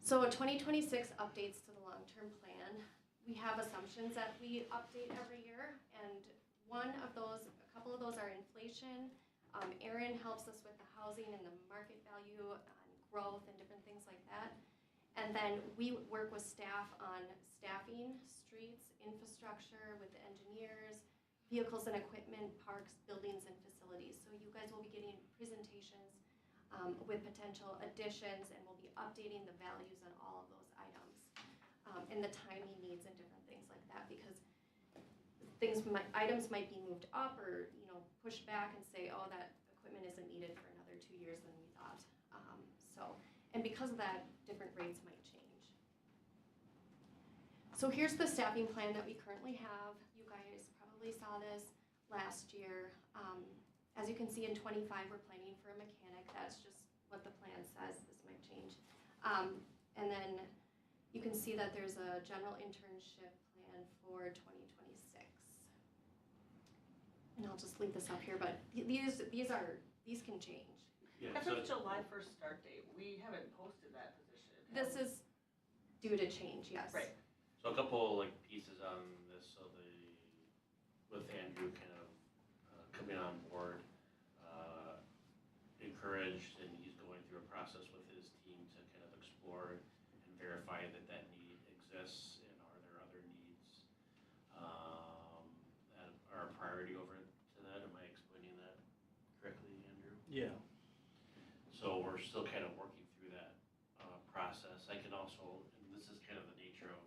So 2026 updates to the long-term plan. We have assumptions that we update every year, and a couple of those are inflation. Erin helps us with the housing and the market value and growth and different things like that. And then we work with staff on staffing, streets, infrastructure, with the engineers, vehicles and equipment, parks, buildings, and facilities. So you guys will be getting presentations with potential additions, and we'll be updating the values on all of those items and the timing needs and different things like that, because items might be moved up or pushed back and say, oh, that equipment isn't needed for another 2 years than we thought. And because of that, different rates might change. So here's the staffing plan that we currently have. You guys probably saw this last year. As you can see, in 25, we're planning for a mechanic. That's just what the plan says. This might change. And then you can see that there's a general internship plan for 2026. And I'll just leave this up here, but these can change. Yeah, That's so a July 1st start date. We haven't posted that position. This is due to change, yes. Right. So a couple pieces on this. So with Andrew kind of coming on board, encouraged, and he's going through a process with his team to kind of explore and verify that need exists, and are there other needs that are a priority over to that. Am I explaining that correctly, Andrew? Yeah. So we're still kind of working through that process. I can also, and this is kind of the nature of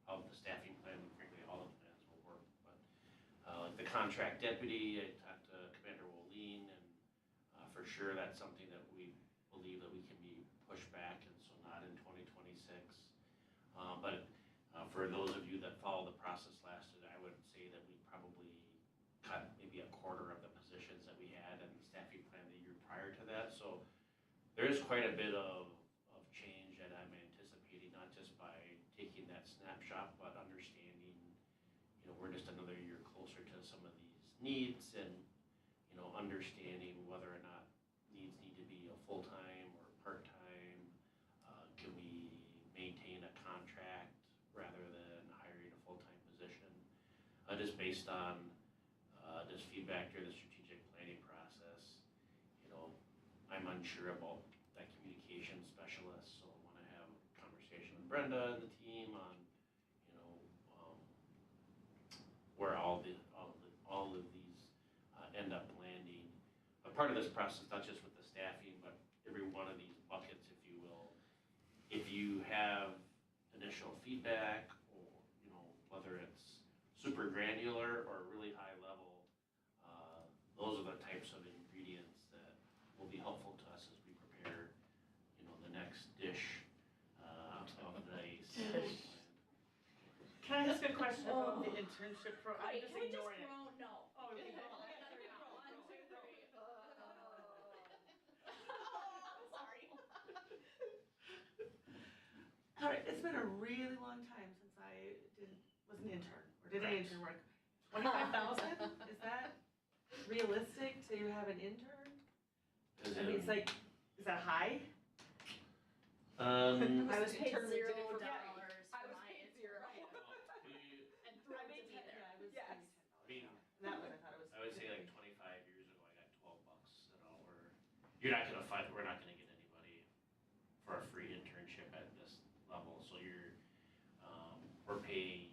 how the staffing plan, and frankly, all the plans will work, but like the contract deputy, I talked to Commander Wolene, and for sure that's something that we believe that we can be pushed back, and so not in 2026. But for those of you that follow the process lasted, I would say that we probably cut maybe a quarter of the positions that we had in the staffing plan the year prior to that. So there is quite a bit of change that I'm anticipating, not just by taking that snapshot, but understanding, we're just another year closer to with some of these needs and, you know, understanding whether or not needs need to be a full-time or part-time. Can we maintain a contract rather than hiring a full-time position? Just based on, just feedback during the strategic planning process. You know, I'm unsure about that communication specialist, so I wanna have a conversation with Brenda and the team on, you know, where all of these end up landing. But part of this process, not just with the staffing, but every one of these buckets, if you will, if you have initial feedback, or, you know, whether it's super granular or really high level, those are the types of ingredients that will be helpful to us as we prepare, you know, the next dish of the strategic plan. Can I ask a question about the internship program? I'm Wait, just can we just ignoring it. groan? No. Oh, we can groan. One, two, three. Sorry. All right, it's been a really long time since I was an intern, or did an intern work. 25,000, is that realistic to have an intern? Is I mean, it's like, is that high? I I was was paid intern, we did it $0 for for I was my paid zero. and thrilled to be there. Yeah, I was Yes. paid I mean, $10. That one I thought it was. I would say like 25 years ago, I got $12 an hour. You're not gonna find, we're not gonna get anybody for a free internship at this level, so we're paying,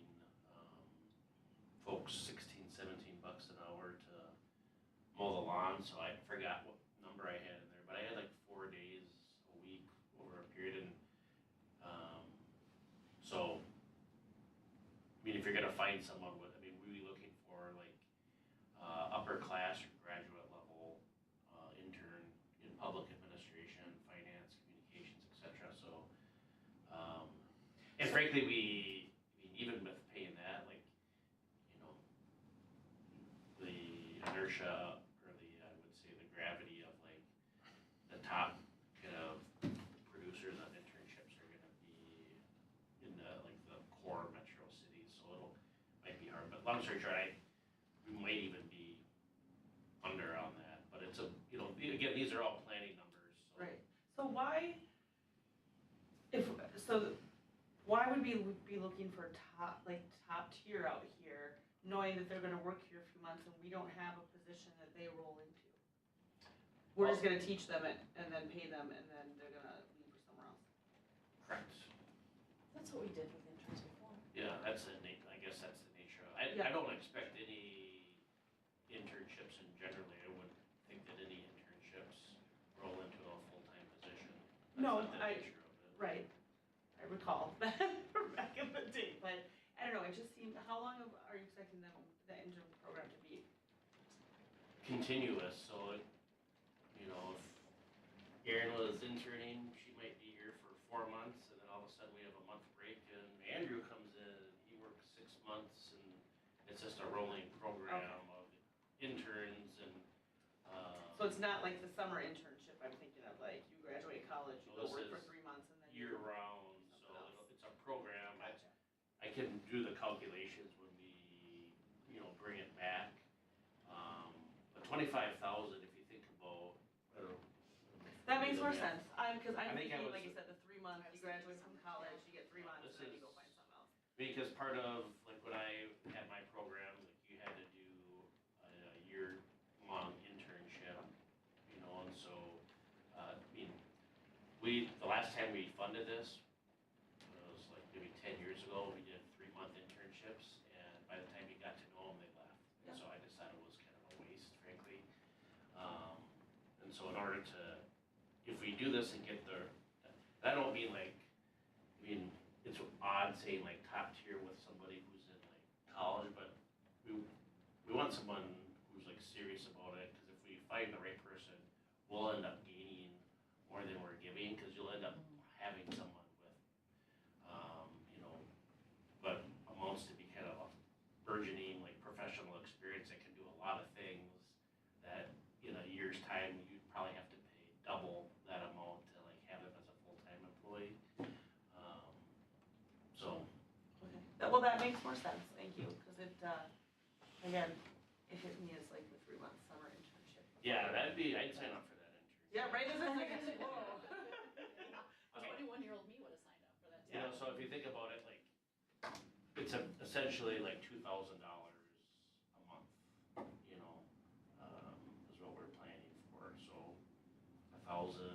folks 16, 17 bucks an hour to mow the lawn, so I forgot what number I had in there, but I had like 4 days a week over a period, and, so, I mean, if you're gonna find someone with, I mean, we'd be looking for like, upper class or graduate level, intern in public administration, finance, communications, et cetera, so, and frankly, I mean, even with paying that, like, you know, the inertia, or I would say the gravity of like, the top kind of producers on internships are gonna be in the core metro cities, so might be hard, but long story short, we might even be under on that, but it's you know, again, these are all planning numbers, so. Right, so why would we be looking for top tier out here, knowing that they're gonna work here a few months and we don't have a position that they roll into? We're just gonna teach them it and then pay them and then they're gonna leave for somewhere else. Correct. That's what we did with interns before. Yeah, I guess that's the nature of it. I Yeah. don't expect any internships in generally, I wouldn't think that any internships roll into a full-time position. No, That's not the nature of it. Right, I recall that from back in the day, but I don't know, it just seemed, how long are you expecting the intern program to be? Continuous, so, you know, if Erin was interning, she might be here for 4 months, and then all of a sudden we have a month break, and Andrew comes in, he works 6 months, and it's just a rolling program of interns and, So it's not like the summer internship, I'm thinking of like, you graduate college, you So go this work for is 3 months and then year you. round, so Something else. it's a program. Gotcha. I can do the calculations when we, you know, bring it back. But 25,000, if you think about, I don't know. That makes more Yeah. sense, cause I'm I think I thinking, was- like you said, the 3 months, you graduate from college, you get 3 months, This and then you is- go find something else. Because part of, like, when I had my program, like, you had to do a year-long internship, you know, and so, I mean, the last time we funded this, it was like maybe 10 years ago, we did 3-month internships, and by the time you got to know them, they left. And so I decided it was kind of a waste, frankly. And so in order to, if we do this and get and I don't mean like, I mean, it's odd saying like top tier with somebody who's in like college, but we want someone who's like serious about it, because if we find the right person, we'll end up gaining more than we're giving, because you'll end up having someone with, you know, what amounts to be kind of a burgeoning like professional experience that can do a lot of things that in a year's time you'd probably have to pay double that amount to like have them as a full-time employee. So Okay, well, that makes more sense, thank you, cause it, again, hit me as like the 3-month summer internship. Yeah, I'd sign up for that intern. Yeah, right, as a second, whoa. 21-year-old me would have signed up for that. You know, so if you think about it, like, it's essentially like $2,000 a month, you know, is what we're planning for, so 1,000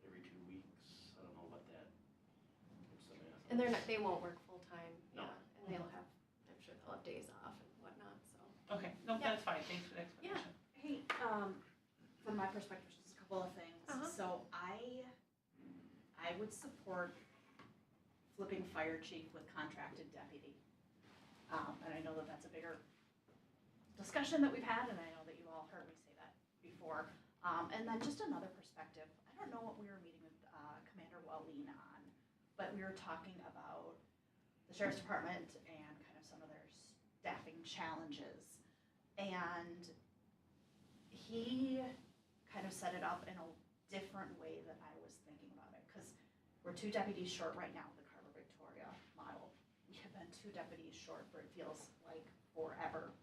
every 2 weeks, I don't know what that, what's the math? And they won't work full-time, No. yeah, and they'll have, I'm sure they'll have days off and whatnot, so. Okay, no, Yeah. that's fine, thanks for the explanation. Hey, from my perspective, just a couple of things. Uh-huh. So I would support flipping fire chief with contracted deputy. And I know that that's a bigger discussion that we've had, and I know that you all heard me say that before. And then just another perspective, I don't know what we were meeting with Commander Wallin on, but we were talking about the sheriff's department and kind of some of their staffing challenges. And he kind of set it up in a different way than I was thinking about it, because we're 2 deputies short right now with the Carver Victoria model. We have been 2 deputies short for it feels like forever.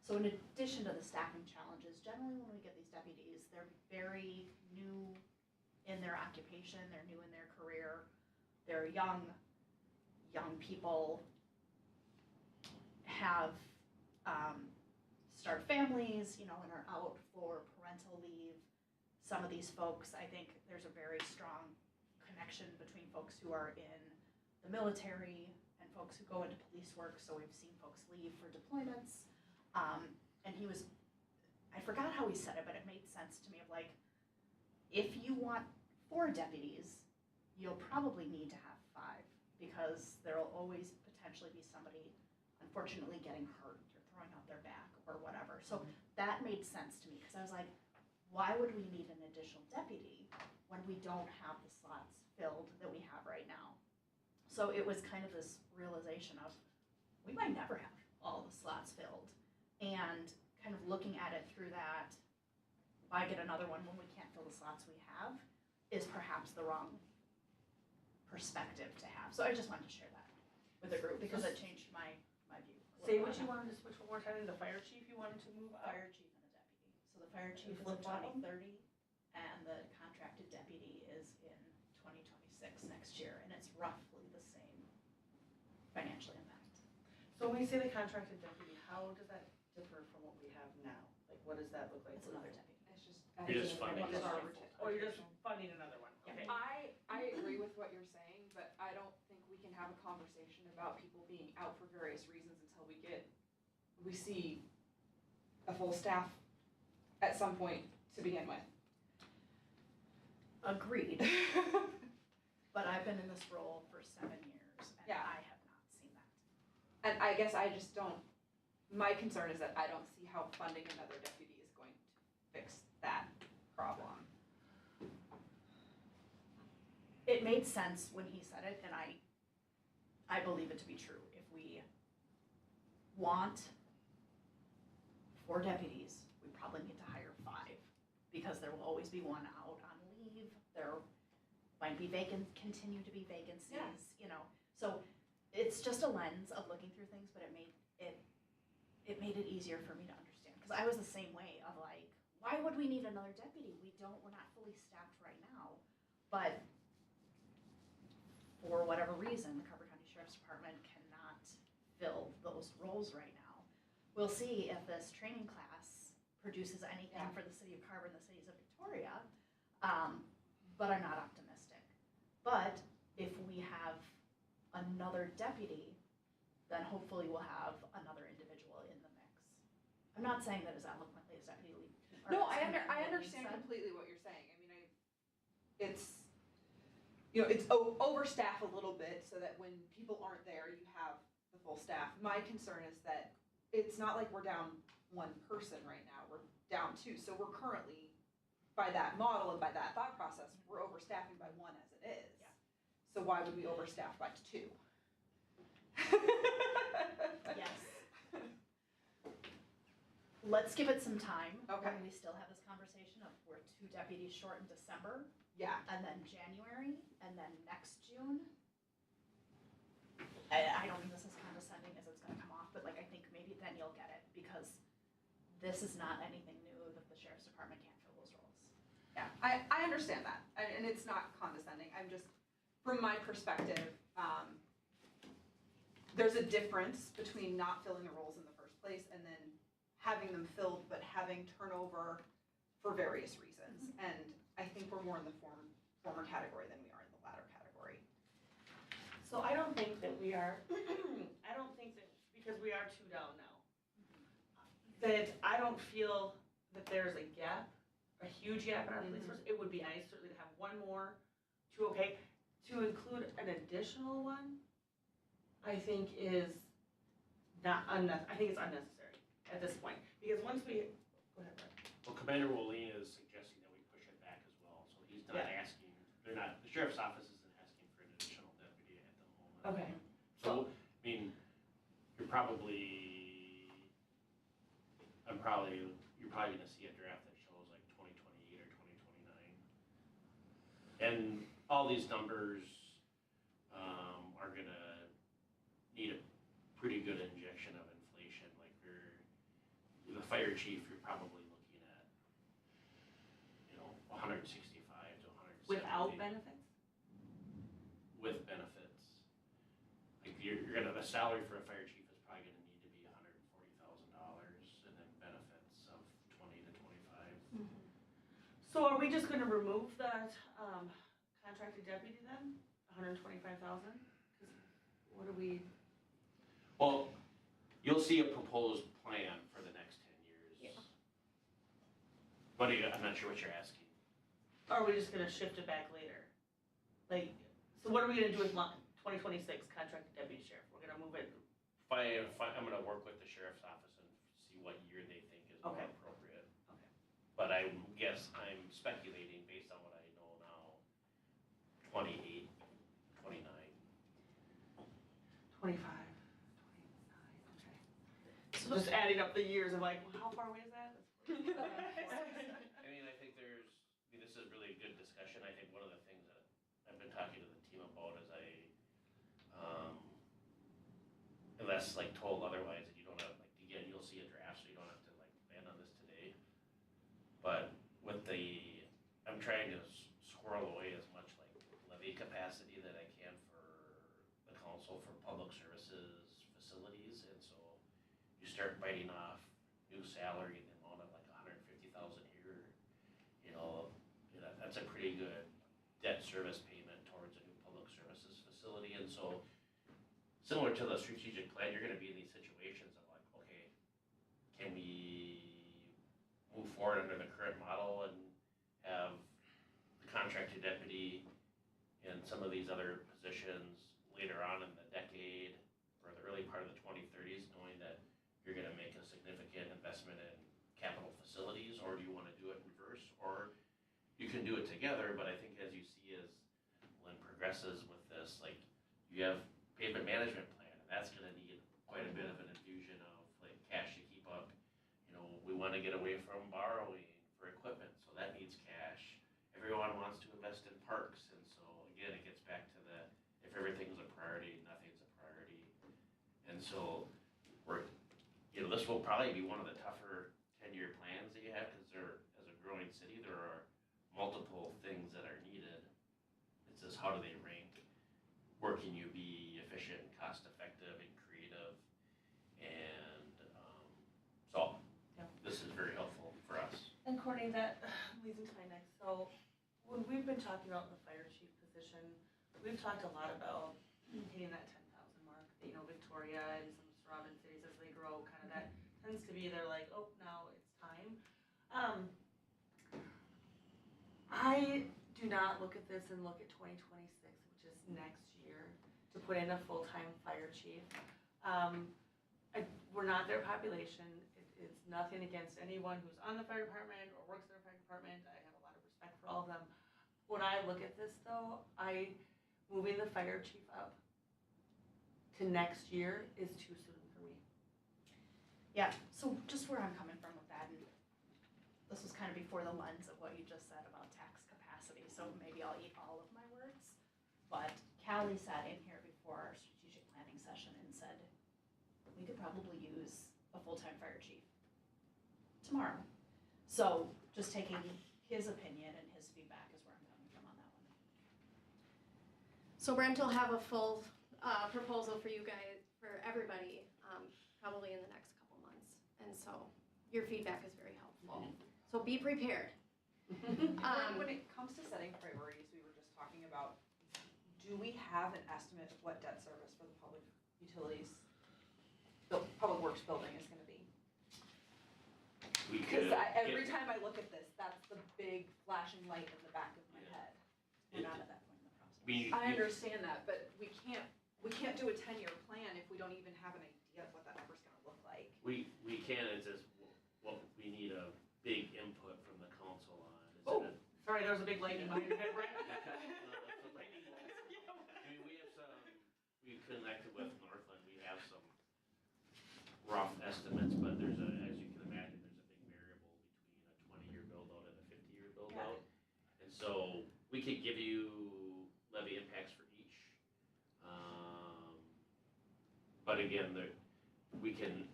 So in addition to the staffing challenges, generally when we get these deputies, they're very new in their occupation, they're new in their career, they're young people, have start families, you know, and are out for parental leave. Some of these folks, I think there's a very strong connection between folks who are in the military and folks who go into police work, so we've seen folks leave for deployments. And I forgot how he said it, but it made sense to me of like, if you want 4 deputies, you'll probably need to have 5, because there'll always potentially be somebody unfortunately getting hurt or throwing out their back or whatever. So that made sense to me, because I was like, why would we need an additional deputy when we don't have the slots filled that we have right now? So it was kind of this realization of, we might never have all the slots filled. And kind of looking at it through that, why get another one when we can't fill the slots we have, is perhaps the wrong perspective to have. So I just wanted to share that with the group, because it changed my view. Say what you wanted to switch one more time, the fire chief you wanted to move up? Fire chief and a deputy. So the fire chief is in flip flop 'em? 2030, and the contracted deputy is in 2026 next year, and it's roughly the same financial impact. So when we say the contracted deputy, how does that differ from what we have now? Like, what does that look like? It's another deputy. It's just. You're just funding What is it. our- Oh, you're just funding another one, Yeah. okay. I agree with what you're saying, but I don't think we can have a conversation about people being out for various reasons until we see a full staff at some point to begin with. Agreed. But I've been in this role for 7 years, and Yeah. I have not seen that. And I guess I just don't, my concern is that I don't see how funding another deputy is going to fix that problem. It made sense when he said it, and I believe it to be true. If we want 4 deputies, we probably need to hire 5, because there will always be one out on leave. There might be continue to be vacancies, Yeah. you know. So it's just a lens of looking through things, but it made it easier for me to understand, because I was the same way of like, why would we need another deputy? We're not fully staffed right now, but for whatever reason, the Carver County Sheriff's Department cannot fill those roles right now. We'll see if this training class produces anything Yeah. for the city of Carver and the cities of Victoria, but I'm not optimistic. But if we have another deputy, then hopefully we'll have another individual in the mix. I'm not saying that as eloquently as Deputy Lee. or No, as I Commander Lee understand said. completely what you're saying. I mean, it's, you know, it's overstaff a little bit so that when people aren't there, you have the full staff. My concern is that it's not like we're down 1 person right now, we're down 2. So we're currently, by that model and by that thought process, we're overstaffing by 1 as it is. Yeah. So why would we overstaff by 2? Yes. Let's give it some time. Okay. When we still have this conversation of we're 2 deputies short in December, Yeah. and then January, and then next June. I don't mean this as condescending as it's gonna come off, but like, I think maybe then you'll get it, because because this is not anything new that the sheriff's department can't fill those roles. Yeah, I understand that, and it's not condescending, I'm just, from my perspective, there's a difference between not filling the roles in the first place and then having them filled, but having turnover for various reasons. And I think we're more in the former category than we are in the latter category. So I don't think that we are, I don't think that, because we are 2 down now, that I don't feel that there's a gap, a huge gap in our police force. It would be nice certainly to have one more, okay. To include an additional one, I think is not I think it's unnecessary at this point. Because once we, go ahead, Brett. Well, Commander Wolin is suggesting that we push it back as well, so he's not asking, the sheriff's office isn't asking for an additional deputy at the moment. Okay. So, I mean, you're probably gonna see a draft that shows like 2028 or 2029. And all these numbers, are gonna need a pretty good injection of inflation, like the fire chief, you're probably looking at, 165 to 170. Without benefits? With benefits. Like the salary for a fire chief is probably gonna need to be $140,000 and then benefits of 20 to 25. So are we just gonna remove that, contracted deputy then, 125,000? What do we? Well, you'll see a proposed plan for the next 10 years. Yeah. I'm not sure what you're asking. Or are we just gonna shift it back later? Like, so what are we gonna do with 2026 contracted deputy sheriff? We're gonna move it, I'm gonna work with the sheriff's office and see what year they think is more Okay. appropriate. Okay. But I guess I'm speculating based on what I know now, 28, 29. 25, 29, okay. So just adding up the years of like, well, how far away is that? I think this is really a good discussion. I think one of the things that I've been talking to the team about is unless like told otherwise, that you don't have, like, again, you'll see a draft, so you don't have to like land on this today. But I'm trying to squirrel away as much like levy capacity that I can for the council for public services facilities, and so you start biting off new salary in the amount of like 150,000 here, that's a pretty good debt service payment towards a new public services facility. And so similar to the strategic plan, you're gonna be in these situations of like, okay, can we move forward under the current model and have the contracted deputy and some of these other positions later on in the decade or the early part of the 2030s, knowing that you're gonna make a significant investment in capital facilities, or do you wanna do it in reverse? Or you can do it together, but I think as you see as Lynn progresses with this, like, you have pavement management plan, and that's gonna need quite a bit of an infusion of like cash to keep up. We wanna get away from borrowing for equipment, so that needs cash. Everyone wants to invest in parks, and so again, it gets back to if everything's a priority, nothing's a priority. And so this will probably be one of the tougher 10-year plans that you have, because as a growing city, there are multiple things that are needed. It's just how do they rank? Where can you be efficient, cost effective, and creative? And so this is very helpful for us. And Courtney, that leads into my next, so when we've been talking about the fire chief position, we've talked a lot about hitting that 10,000 mark. Victoria and some surrounding cities as they grow, kind of that tends to be, they're like, oh, now it's time. I do not look at this and look at 2026, which is next year, to put in a full-time fire chief. We're not their population. It's nothing against anyone who's on the fire department or works in the fire department. I have a lot of respect for all of them. When I look at this though, moving the fire chief up to next year is too soon for me. Yeah, so just where I'm coming from with that, and this was kind of before the lens of what you just said about tax capacity, so maybe I'll eat all of my words. But Callie sat in here before our strategic planning session and said, we could probably use a full-time fire chief tomorrow. So just taking his opinion and his feedback is where I'm coming from on that one. So Brent will have a full proposal for you guys, for everybody, probably in the next couple months. And so your feedback is very helpful. So be prepared. When it comes to setting priorities, we were just talking about, do we have an estimate of what debt service for the public utilities, the public works building is gonna be? We could. Because every time I look at this, that's the big flashing light in the back of my head. We're not at that point in the process. I understand that, but we can't do a 10-year plan if we don't even have an idea of what that number's gonna look like. We can, it's just, what we need a big input from the council on. Oh, sorry, there was a big lightning behind your head, Brent. I mean, we have some, we connected with Northland, we have some rough estimates, but there's a, as you can imagine, there's a big variable between a 20-year build-out and a 50-year build-out. And so we could give you levy impacts for each. But again, we can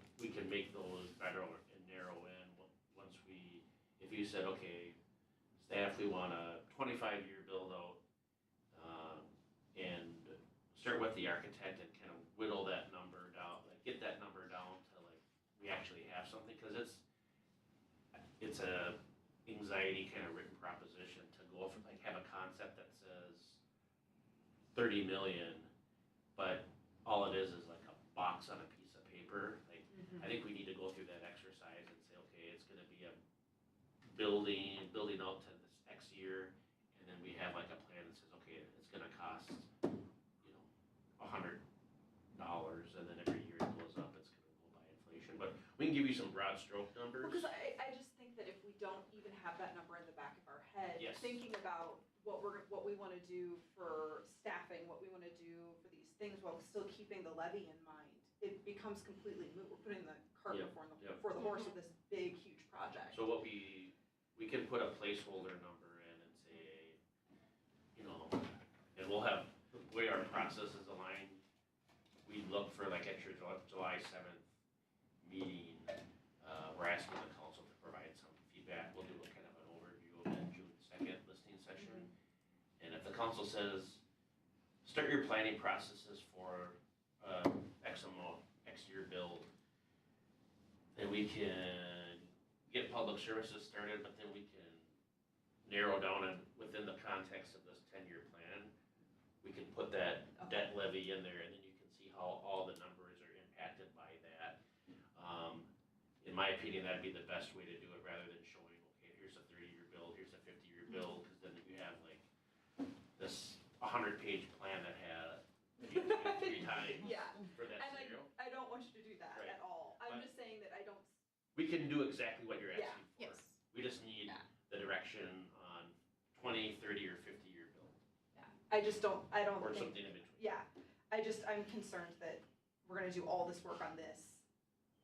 make those better and narrow in once we, if you said, okay, staff, we want a 25-year build-out, and start with the architect and kind of whittle that number down, like get that number down to like, we actually have something, because it's a anxiety kind of written proposition to go for, like, have a concept that says 30 million, but all it is like a box on a piece of paper. Like, I think we need to go through that exercise and say, okay, it's gonna be a building out to this X year, and then we have like a plan that says, okay, it's gonna cost, $100, and then every year it goes up, it's gonna go by inflation. But we can give you some broad stroke numbers. Because I just think that if we don't even have that number in the back of our head, Yes. thinking about what we want to do for staffing, what we want to do for these things, while still keeping the levy in mind, it becomes completely moot. We're putting the cart Yep, before the horse with this big, huge project. So what we can put a placeholder number in and say, and we'll have, the way our process is aligned, we look for, like, at your July 7th meeting, we're asking the council to provide some feedback. We'll do a kind of an overview of that June 2nd listening session. And if the council says, start your planning processes for X year build, then we can get public services started, but then we can narrow down and within the context of this 10-year plan, we can put that debt levy in there, and then you can see how all the numbers are impacted by that. In my opinion, that'd be the best way to do it, rather than showing, okay, here's a 30-year build, here's a 50-year build, because then you have like this 100-page plan that had 3 times Yeah. for that And scenario. I don't want you to do that Right. at all. I'm But- just saying that I don't. We can do exactly what you're Yeah. asking for. Yes. We just need the direction on 20, 30, or 50-year build, I just don't. I don't or think. something in between. Yeah. I'm concerned that we're gonna do all this work on this,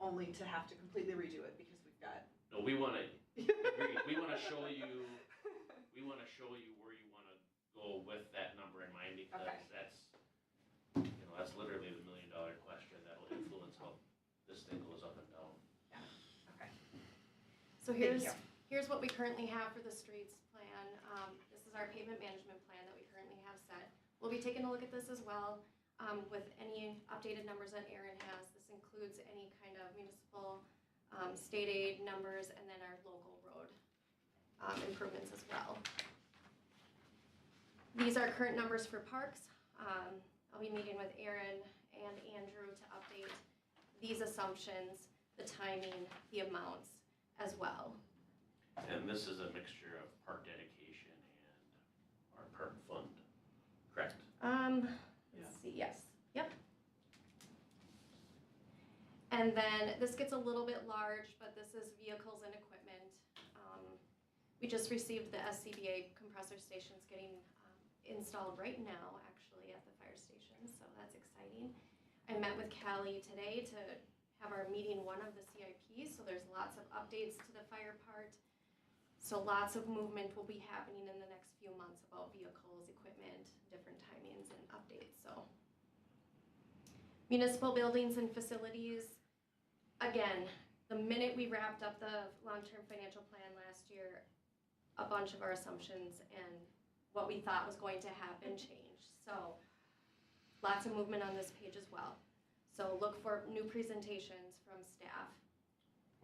only to have to completely redo it because we've got. No, we wanna, we wanna show you where you wanna go with that number in mind, because Okay. that's literally the $1 million question that'll influence how this thing goes up and down. Okay. So Thank you. here's what we currently have for the streets plan. This is our pavement management plan that we currently have set. We'll be taking a look at this as well, with any updated numbers that Erin has. This includes any kind of municipal, state aid numbers, and then our local road, improvements as well. These are current numbers for parks. I'll be meeting with Erin and Andrew to update these assumptions, the timing, the amounts as well. And this is a mixture of park dedication and our park fund, correct? Let's see, yes, yep. And then this gets a little bit large, but this is vehicles and equipment. We just received the SCBA compressor stations getting installed right now, actually, at the fire station, so that's exciting. I met with Callie today to have our meeting 1 of the CIP, so there's lots of updates to the fire part. So lots of movement will be happening in the next few months about vehicles, equipment, different timings and updates, so. Municipal buildings and facilities, again, the minute we wrapped up the long-term financial plan last year, a bunch of our assumptions and what we thought was going to happen changed. So lots of movement on this page as well. So look for new presentations from staff.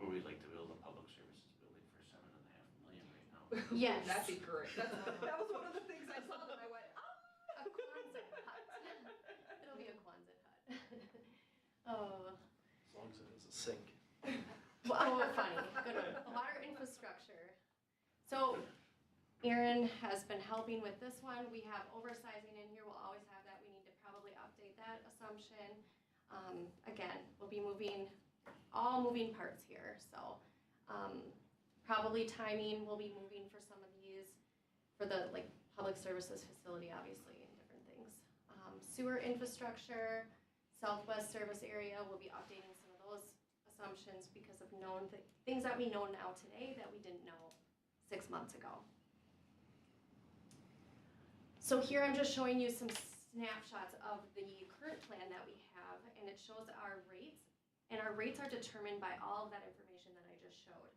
Where we'd like to build a public services building for $7.5 million right now. Yes. That'd be great. That was one of the things I saw that I went, A Quonset hut. It'll be a Quonset hut. Oh. As long as it has a sink. Oh, funny. Good one. Water infrastructure. So Erin has been helping with this one. We have oversizing in here. We'll always have that. We need to probably update that assumption. Again, we'll be all moving parts here. So probably timing will be moving for some of these, for the public services facility, obviously, and different things. Sewer infrastructure, southwest service area, we'll be updating some of those assumptions because of things that we know now today that we didn't know 6 months ago. So here I'm just showing you some snapshots of the current plan that we have, and it shows our rates, and our rates are determined by all of that information that I just showed.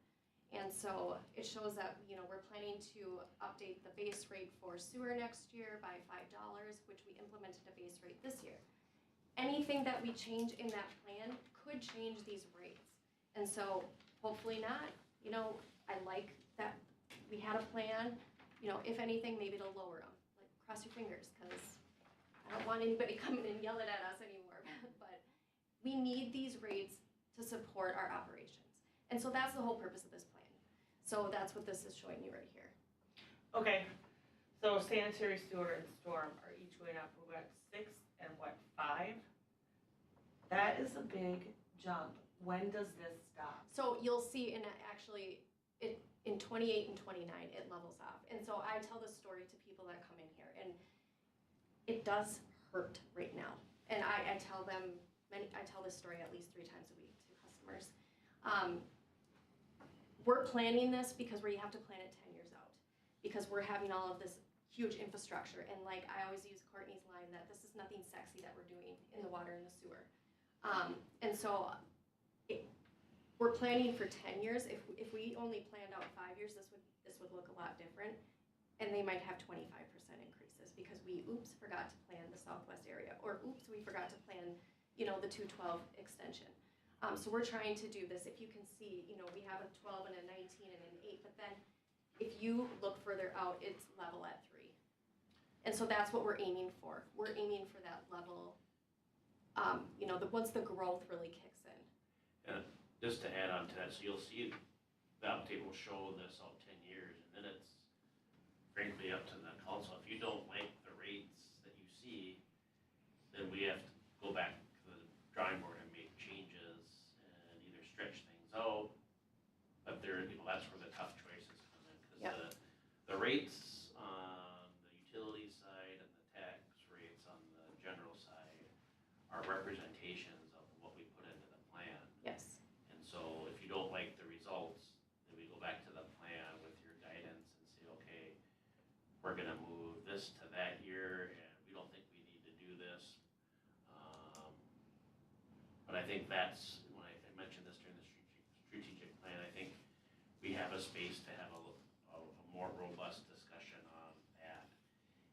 And so it shows that, we're planning to update the base rate for sewer next year by $5, which we implemented a base rate this year. Anything that we change in that plan could change these rates. And so hopefully not, I like that we had a plan, if anything, maybe it'll lower them. Cross your fingers, because I don't want anybody coming and yelling at us anymore. But we need these rates to support our operations. And so that's the whole purpose of this plan. So that's what this is showing you right here. Okay, so sanitary, sewer, and storm are each going up for what, 6 and what, 5? That is a big jump. When does this stop? So you'll see in 28 and 29, it levels off. And so I tell this story to people that come in here, and it does hurt right now. And I tell them, I tell this story at least 3 times a week to customers. We're planning this because we have to plan it 10 years out, because we're having all of this huge infrastructure. And I always use Courtney's line that this is nothing sexy that we're doing in the water and the sewer. And so we're planning for 10 years. If we only planned out 5 years, this would look a lot different. And they might have 25% increases because we, forgot to plan the southwest area, or we forgot to plan, the 212 extension. So we're trying to do this. If you can see, we have a 12 and a 19 and an 8, but then if you look further out, it's level at 3. And so that's what we're aiming for. We're aiming for that level, once the growth really kicks in. And just to add on to that, so you'll see the update will show this out 10 years, and then it's frankly up to the council. If you don't like the rates that you see, then we have to go back to the drawing board and make changes and either stretch things out. But that's where the tough choices come in, because the rates on the utility side and the tax rates on the general side are representations of what we put into the plan. Yes. And so if you don't like the results, then we go back to the plan with your guidance and say, okay, we're gonna move this to that year, and we don't think we need to do this. But I think that's, when I mentioned this during the strategic plan, I think we have a space to have a more robust discussion on that.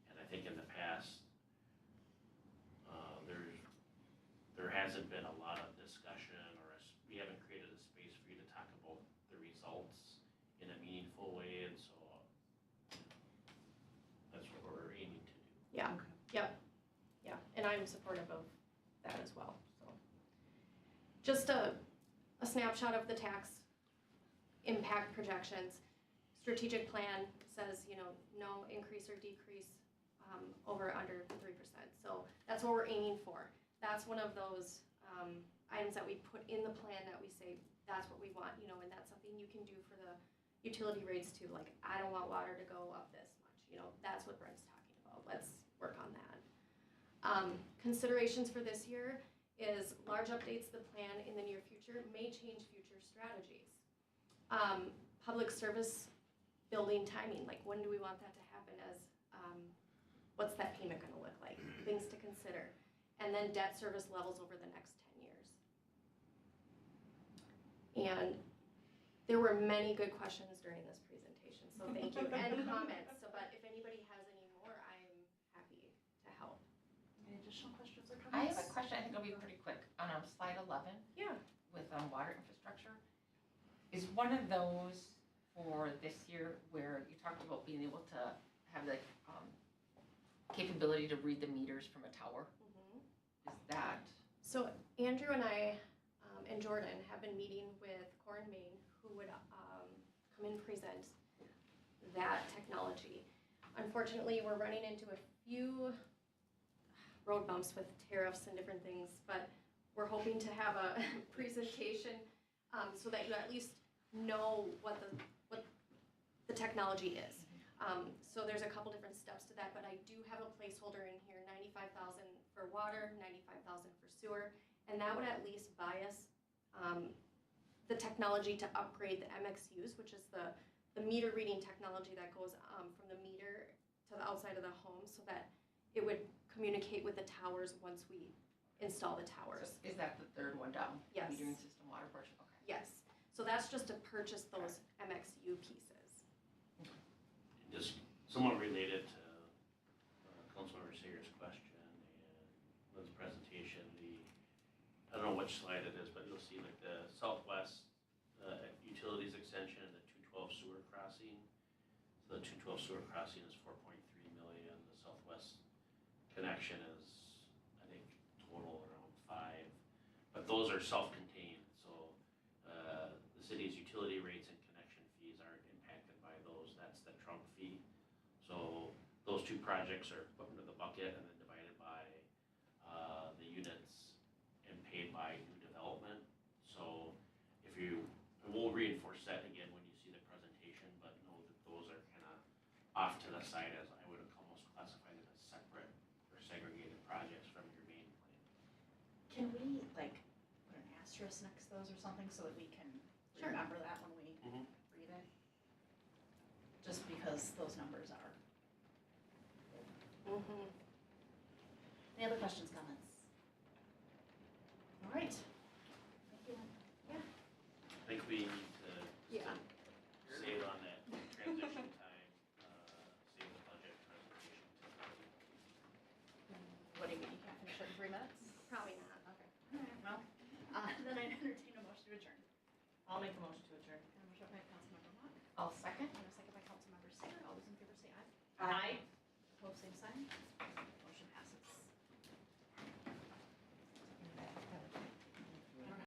And I think in the past, there hasn't been a lot of discussion, or we haven't created a space for you to talk about the results in a meaningful way, and so that's what we're aiming to do. Yeah. Yep. Yeah. And I'm supportive of that as well. So just a snapshot of the tax impact projections. Strategic plan says, no increase or decrease over under 3%. So that's what we're aiming for. That's one of those items that we put in the plan that we say that's what we want, and that's something you can do for the utility rates too. I don't want water to go up this much, that's what Brent's talking about. Let's work on that. Considerations for this year is large updates to the plan in the near future may change future strategies. Public service building timing, when do we want that to happen, as what's that payment gonna look like? Things to consider. And then debt service levels over the next 10 years. And there were many good questions during this presentation, so thank you, and comments. So, but if anybody has any more, I'm happy to help. Any additional questions or I comments? have a question, I think it'll be pretty quick, on slide 11 Yeah. with water infrastructure. Is one of those for this year where you talked about being able to have the capability to read the meters from a tower? Is that? So Andrew and I and Jordan have been meeting with Core and Maine, who would come and present that technology. Unfortunately, we're running into a few road bumps with tariffs and different things, but we're hoping to have a presentation so that you at least know what the technology is. So there's a couple different steps to that, but I do have a placeholder in here, 95,000 for water, 95,000 for sewer, and that would at least buy us the technology to upgrade the MXUs, which is the meter reading technology that goes from the meter to the outside of the home, so that it would communicate with the towers once we install the towers. Is that the third one down? Yes. Metering system, water portion, okay. Yes, so that's just to purchase those MXU pieces. Just somewhat related to Councilmember Sayers' question and Lynn's presentation, I don't know which slide it is, but you'll see like the southwest utilities extension and the 212 sewer crossing. So the 212 sewer crossing is 4.3 million. The southwest connection is, I think, total around 5. But those are self-contained, so the city's utility rates and connection fees aren't impacted by those. That's the trunk fee. So those two projects are put into the bucket and then divided by the units and paid by new development. So if you, and we'll reinforce that again when you see the presentation, but know that those are kind of off to the side, as I would almost classify them as separate or segregated projects from your main plan. Can we like put an asterisk next to those or something so that we can Sure. remember that when we read it? Just because those numbers are. Any other questions, comments? All right. Thank you. I think we need to Yeah. save on that transition time, save the budget presentation. What do you mean, you can't finish it in 3 minutes? Probably not. Okay. All right, well, then I entertain a motion to adjourn. I'll make a motion to adjourn. And a motion by Councilmember Mock, I'll second. and a second by Councilmember Sayer. All those in favor say aye. Aye.